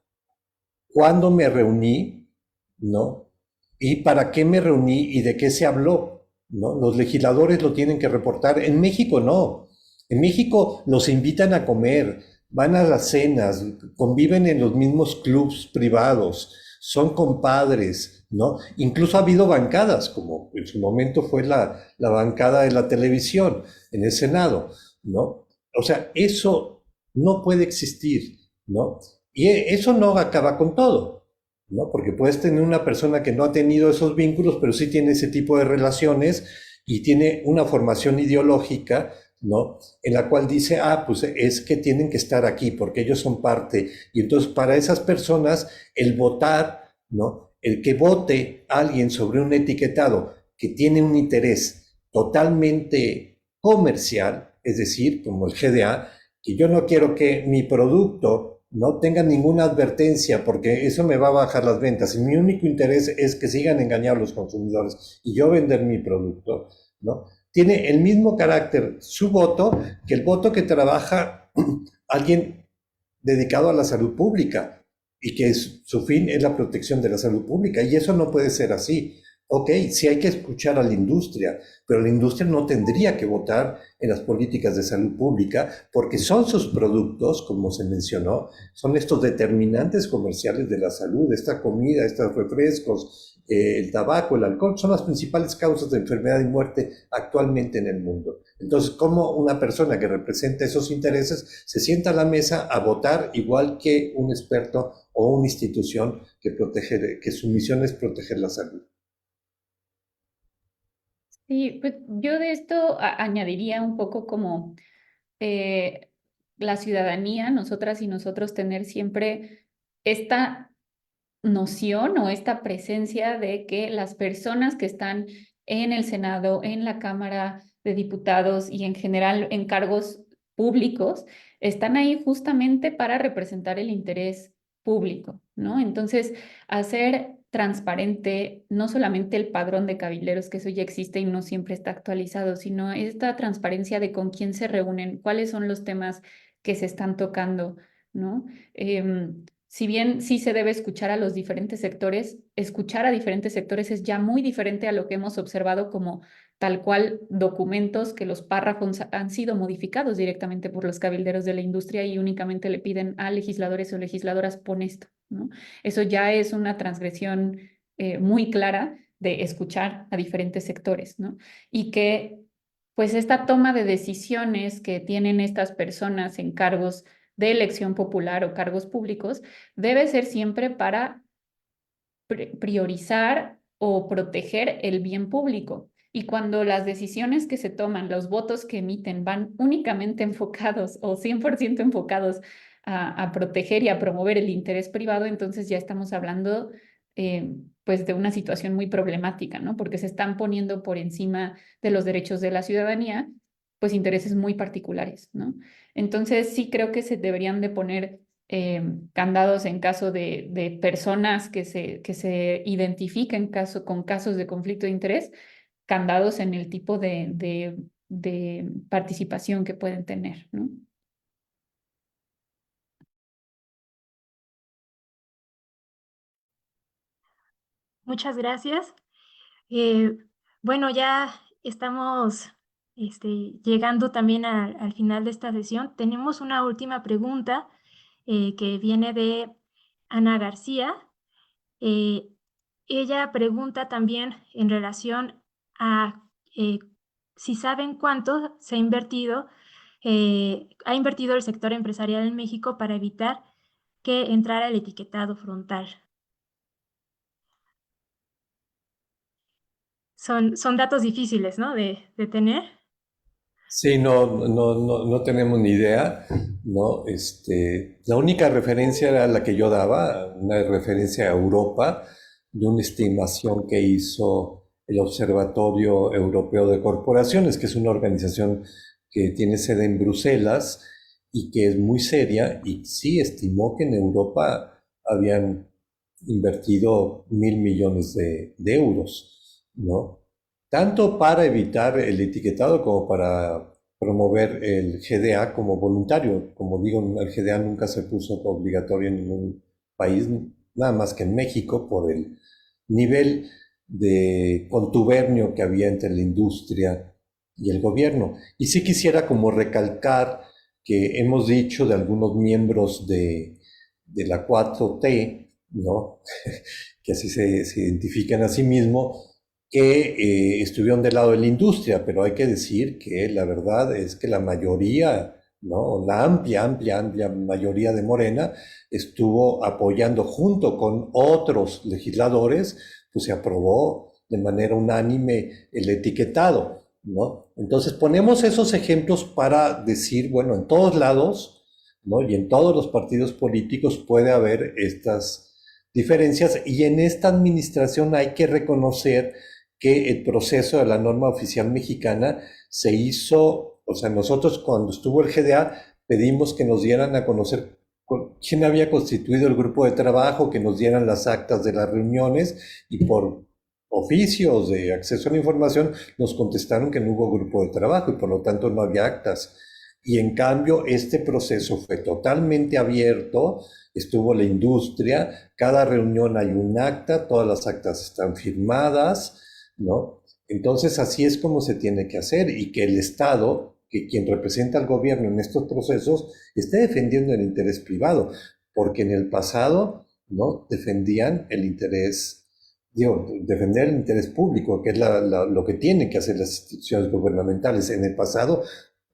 cuándo me reuní, ¿no? Y para qué me reuní y de qué se habló, ¿no? Los legisladores lo tienen que reportar. En México no. En México los invitan a comer, van a las cenas, conviven en los mismos clubs privados, son compadres, ¿no? Incluso ha habido bancadas, como en su momento fue la bancada de la televisión en el Senado, ¿no? O sea, eso no puede existir, ¿no? Y eso no acaba con todo, ¿no? Porque puedes tener una persona que no ha tenido esos vínculos, pero sí tiene ese tipo de relaciones y tiene una formación ideológica, ¿no? En la cual dice, pues es que tienen que estar aquí porque ellos son parte. Y entonces para esas personas el votar, ¿no? El que vote alguien sobre un etiquetado que tiene un interés totalmente comercial, es decir, como el GDA, que yo no quiero que mi producto no tenga ninguna advertencia porque eso me va a bajar las ventas y mi único interés es que sigan engañados los consumidores y yo vender mi producto, ¿no? Tiene el mismo carácter su voto que el voto que trabaja alguien dedicado a la salud pública y que su fin es la protección de la salud pública y eso no puede ser así. Ok, sí hay que escuchar a la industria, pero la industria no tendría que votar en las políticas de salud pública porque son sus productos, como se mencionó, son estos determinantes comerciales de la salud, esta comida, estos refrescos, el tabaco, el alcohol, son las principales causas de enfermedad y muerte actualmente en el mundo. Entonces, ¿cómo una persona que representa esos intereses se sienta a la mesa a votar igual que un experto o una institución que su misión es proteger la salud? Sí, pues yo de esto añadiría un poco como eh, la ciudadanía, nosotras y nosotros tener siempre esta noción o esta presencia de que las personas que están en el Senado, en la Cámara de Diputados y en general en cargos públicos, están ahí justamente para representar el interés público, ¿no? Entonces, hacer transparente no solamente el padrón de cabilderos, que eso ya existe y no siempre está actualizado, sino esta transparencia de con quién se reúnen, cuáles son los temas que se están tocando, ¿no? Si bien sí se debe escuchar a los diferentes sectores, escuchar a diferentes sectores es ya muy diferente a lo que hemos observado como tal cual documentos que los párrafos han sido modificados directamente por los cabilderos de la industria y únicamente le piden a legisladores o legisladoras pon esto, ¿no? Eso ya es una transgresión muy clara de escuchar a diferentes sectores, ¿no? Y que pues esta toma de decisiones que tienen estas personas en cargos de elección popular o cargos públicos debe ser siempre para priorizar o proteger el bien público. Y cuando las decisiones que se toman, los votos que emiten van únicamente enfocados o 100% enfocados a proteger y a promover el interés privado, entonces ya estamos hablando pues de una situación muy problemática, ¿no? Porque se están poniendo por encima de los derechos de la ciudadanía, pues intereses muy particulares, ¿no? Entonces sí creo que se deberían de poner candados en caso de personas que se identifiquen con casos de conflicto de interés, candados en el tipo de participación que pueden tener, ¿no? Muchas gracias. Bueno, ya estamos llegando también al final de esta sesión. Tenemos una última pregunta que viene de Ana García. Ella pregunta también en relación a si saben cuánto se ha invertido el sector empresarial en México para evitar que entrara el etiquetado frontal. Son datos difíciles, ¿no? de tener. Sí, no tenemos ni idea, ¿no? La única referencia era la que yo daba, una referencia a Europa, de una estimación que hizo el Observatorio Europeo de Corporaciones, que es una organización que tiene sede en Bruselas y que es muy seria, y sí estimó que en Europa habían invertido 1.000 millones de euros, ¿no? Tanto para evitar el etiquetado como para promover el GDA como voluntario. Como digo, el GDA nunca se puso obligatorio en ningún país, nada más que en México, por el nivel de contubernio que había entre la industria y el gobierno. Y sí quisiera como recalcar que hemos dicho de algunos miembros de la 4T, ¿no? que así se identifican a sí mismos, que estuvieron del lado de la industria, pero hay que decir que la verdad es que la mayoría, ¿no? La amplia mayoría de Morena estuvo apoyando junto con otros legisladores, pues se aprobó de manera unánime el etiquetado, ¿no? Entonces ponemos esos ejemplos para decir, bueno, en todos lados, ¿no? Y en todos los partidos políticos puede haber estas diferencias y en esta administración hay que reconocer que el proceso de la norma oficial mexicana se hizo, o sea, nosotros cuando estuvo el GDA pedimos que nos dieran a conocer quién había constituido el grupo de trabajo, que nos dieran las actas de las reuniones y por oficios de acceso a la información nos contestaron que no hubo grupo de trabajo y por lo tanto no había actas. Y en cambio este proceso fue totalmente abierto, estuvo la industria, cada reunión hay un acta, todas las actas están firmadas, ¿no? Entonces así es como se tiene que hacer y que el Estado, que quien representa al gobierno en estos procesos, esté defendiendo el interés privado, porque en el pasado, ¿no? Defendían el interés, digo, defender el interés público, que es lo que tienen que hacer las instituciones gubernamentales. En el pasado,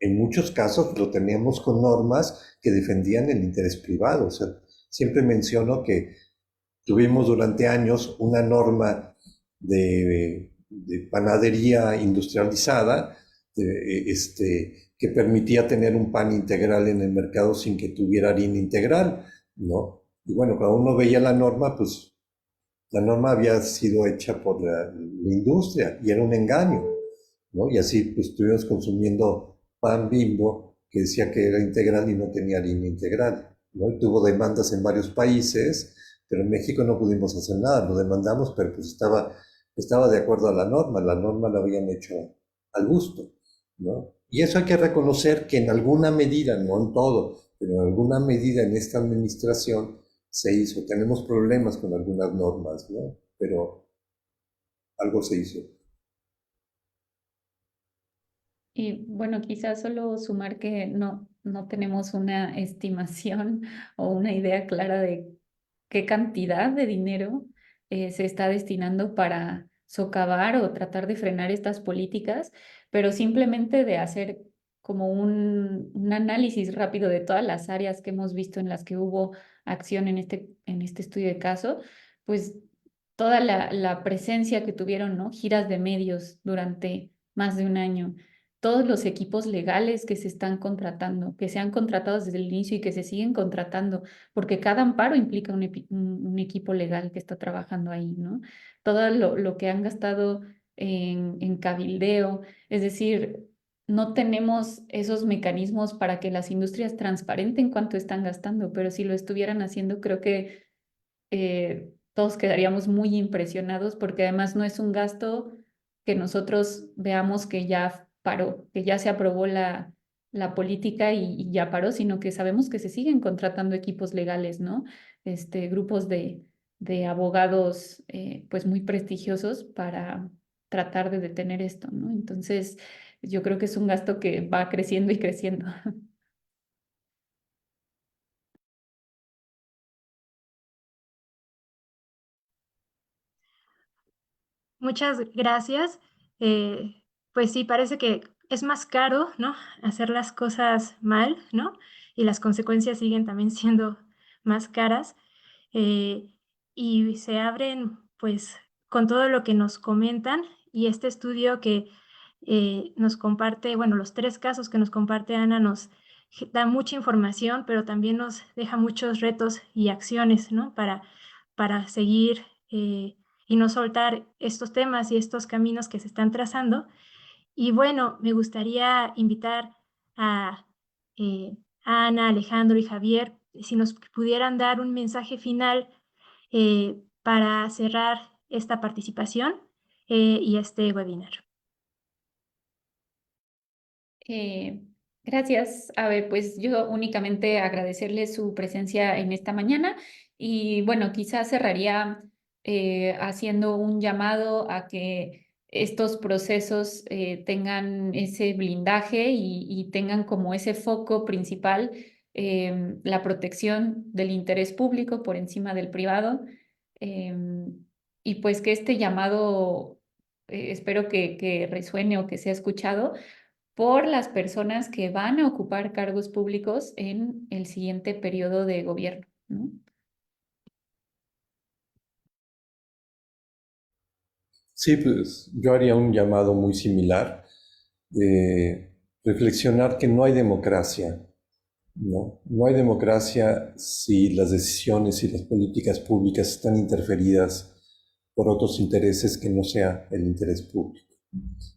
en muchos casos, lo teníamos con normas que defendían el interés privado. O sea, siempre menciono que tuvimos durante años una norma de panadería industrializada que permitía tener un pan integral en el mercado sin que tuviera harina integral, ¿no? Y bueno, cuando uno veía la norma, pues la norma había sido hecha por la industria y era un engaño, ¿no? Y así pues estuvimos consumiendo pan Bimbo que decía que era integral y no tenía harina integral, ¿no? Y tuvo demandas en varios países, pero en México no pudimos hacer nada, lo demandamos, pero pues estaba de acuerdo a la norma la habían hecho al gusto, ¿no? Y eso hay que reconocer que en alguna medida, no en todo, pero en alguna medida en esta administración se hizo. Tenemos problemas con algunas normas, ¿no? Pero algo se hizo. Y bueno, quizás solo sumar que no tenemos una estimación o una idea clara de qué cantidad de dinero se está destinando para socavar o tratar de frenar estas políticas, pero simplemente de hacer como un análisis rápido de todas las áreas que hemos visto en las que hubo acción en este estudio de caso, pues toda la presencia que tuvieron, ¿no? Giras de medios durante más de un año, todos los equipos legales que se están contratando, que se han contratado desde el inicio y que se siguen contratando, porque cada amparo implica un equipo legal que está trabajando ahí, ¿no? Todo lo que han gastado en cabildeo, es decir, no tenemos esos mecanismos para que las industrias transparenten cuánto están gastando, pero si lo estuvieran haciendo, creo que todos quedaríamos muy impresionados porque además no es un gasto que nosotros veamos que ya paró, que ya se aprobó la política y ya paró, sino que sabemos que se siguen contratando equipos legales, ¿no? Grupos de abogados pues muy prestigiosos para tratar de detener esto, ¿no? Entonces, yo creo que es un gasto que va creciendo y creciendo. Muchas gracias. Pues sí, parece que es más caro, ¿no? Hacer las cosas mal, ¿no? Y las consecuencias siguen también siendo más caras. eh, y se abren, pues, con todo lo que nos comentan y este estudio que nos comparte, bueno, los 3 casos que nos comparte Ana nos da mucha información, pero también nos deja muchos retos y acciones, ¿no? Para seguir y no soltar estos temas y estos caminos que se están trazando. Y bueno, me gustaría invitar a Ana, Alejandro y Javier, si nos pudieran dar un mensaje final para cerrar esta participación y este webinar. Eh, gracias. A ver, pues yo únicamente agradecerles su presencia en esta mañana y bueno, quizás cerraría haciendo un llamado a que estos procesos tengan ese blindaje y tengan como ese foco principal la protección del interés público por encima del privado. Y pues que este llamado espero que resuene o que sea escuchado por las personas que van a ocupar cargos públicos en el siguiente periodo de gobierno, ¿no? Sí, pues yo haría un llamado muy similar, de reflexionar que no hay democracia, ¿no? No hay democracia si las decisiones y las políticas públicas están interferidas por otros intereses que no sea el interés público.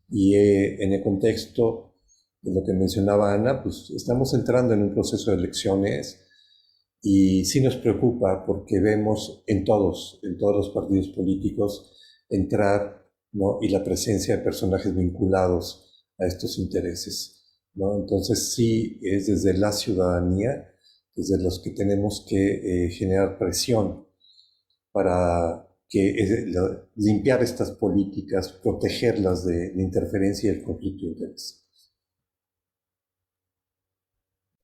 Y en el contexto de lo que mencionaba Ana, pues estamos entrando en un proceso de elecciones y sí nos preocupa porque vemos en todos los partidos políticos entrar, ¿no? Y la presencia de personajes vinculados a estos intereses, ¿no? Entonces sí es desde la ciudadanía, desde los que tenemos que generar presión para limpiar estas políticas, protegerlas de la interferencia y el conflicto de interés.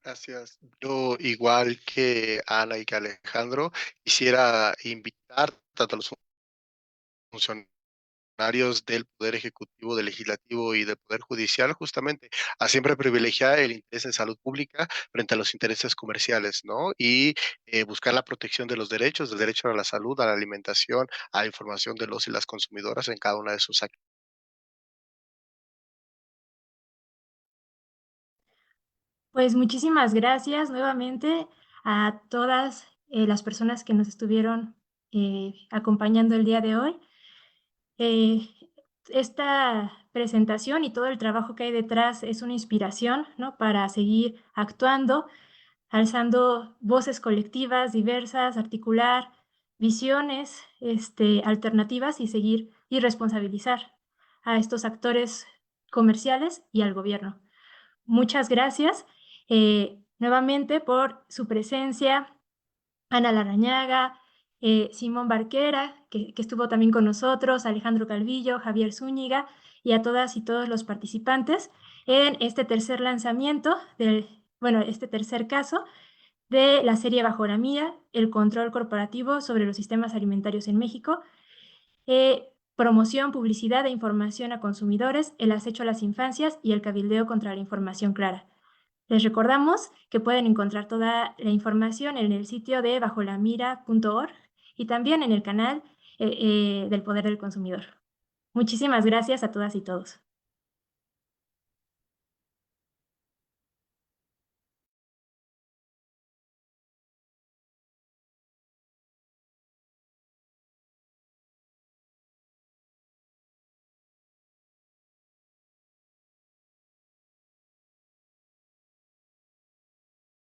Gracias. Yo, igual que Ana y que Alejandro, quisiera invitar tanto a los funcionarios del Poder Ejecutivo, del Legislativo y del Poder Judicial, justamente, a siempre privilegiar el interés en salud pública frente a los intereses comerciales, ¿no? Y buscar la protección de los derechos, del derecho a la salud, a la alimentación, a la información de los y las consumidoras en cada una de sus actividades. Pues muchísimas gracias nuevamente a todas las personas que nos estuvieron acompañando el día de hoy. Esta presentación y todo el trabajo que hay detrás es una inspiración, ¿no? Para seguir actuando, alzando voces colectivas diversas, articular visiones alternativas y seguir y responsabilizar a estos actores comerciales y al gobierno. Muchas gracias nuevamente por su presencia, Ana Larrañaga, Simón Barquera, que estuvo también con nosotros, Alejandro Calvillo, Javier Zúñiga, y a todas y todos los participantes en este tercer lanzamiento, este tercer caso de la serie Bajo la Mira, el control corporativo sobre los sistemas alimentarios en México, promoción, publicidad e información a consumidores, el acecho a las infancias y el cabildeo contra la información clara. Les recordamos que pueden encontrar toda la información en el sitio de bajolamira.org y también en el canal del Poder del Consumidor. Muchísimas gracias a todas y todos.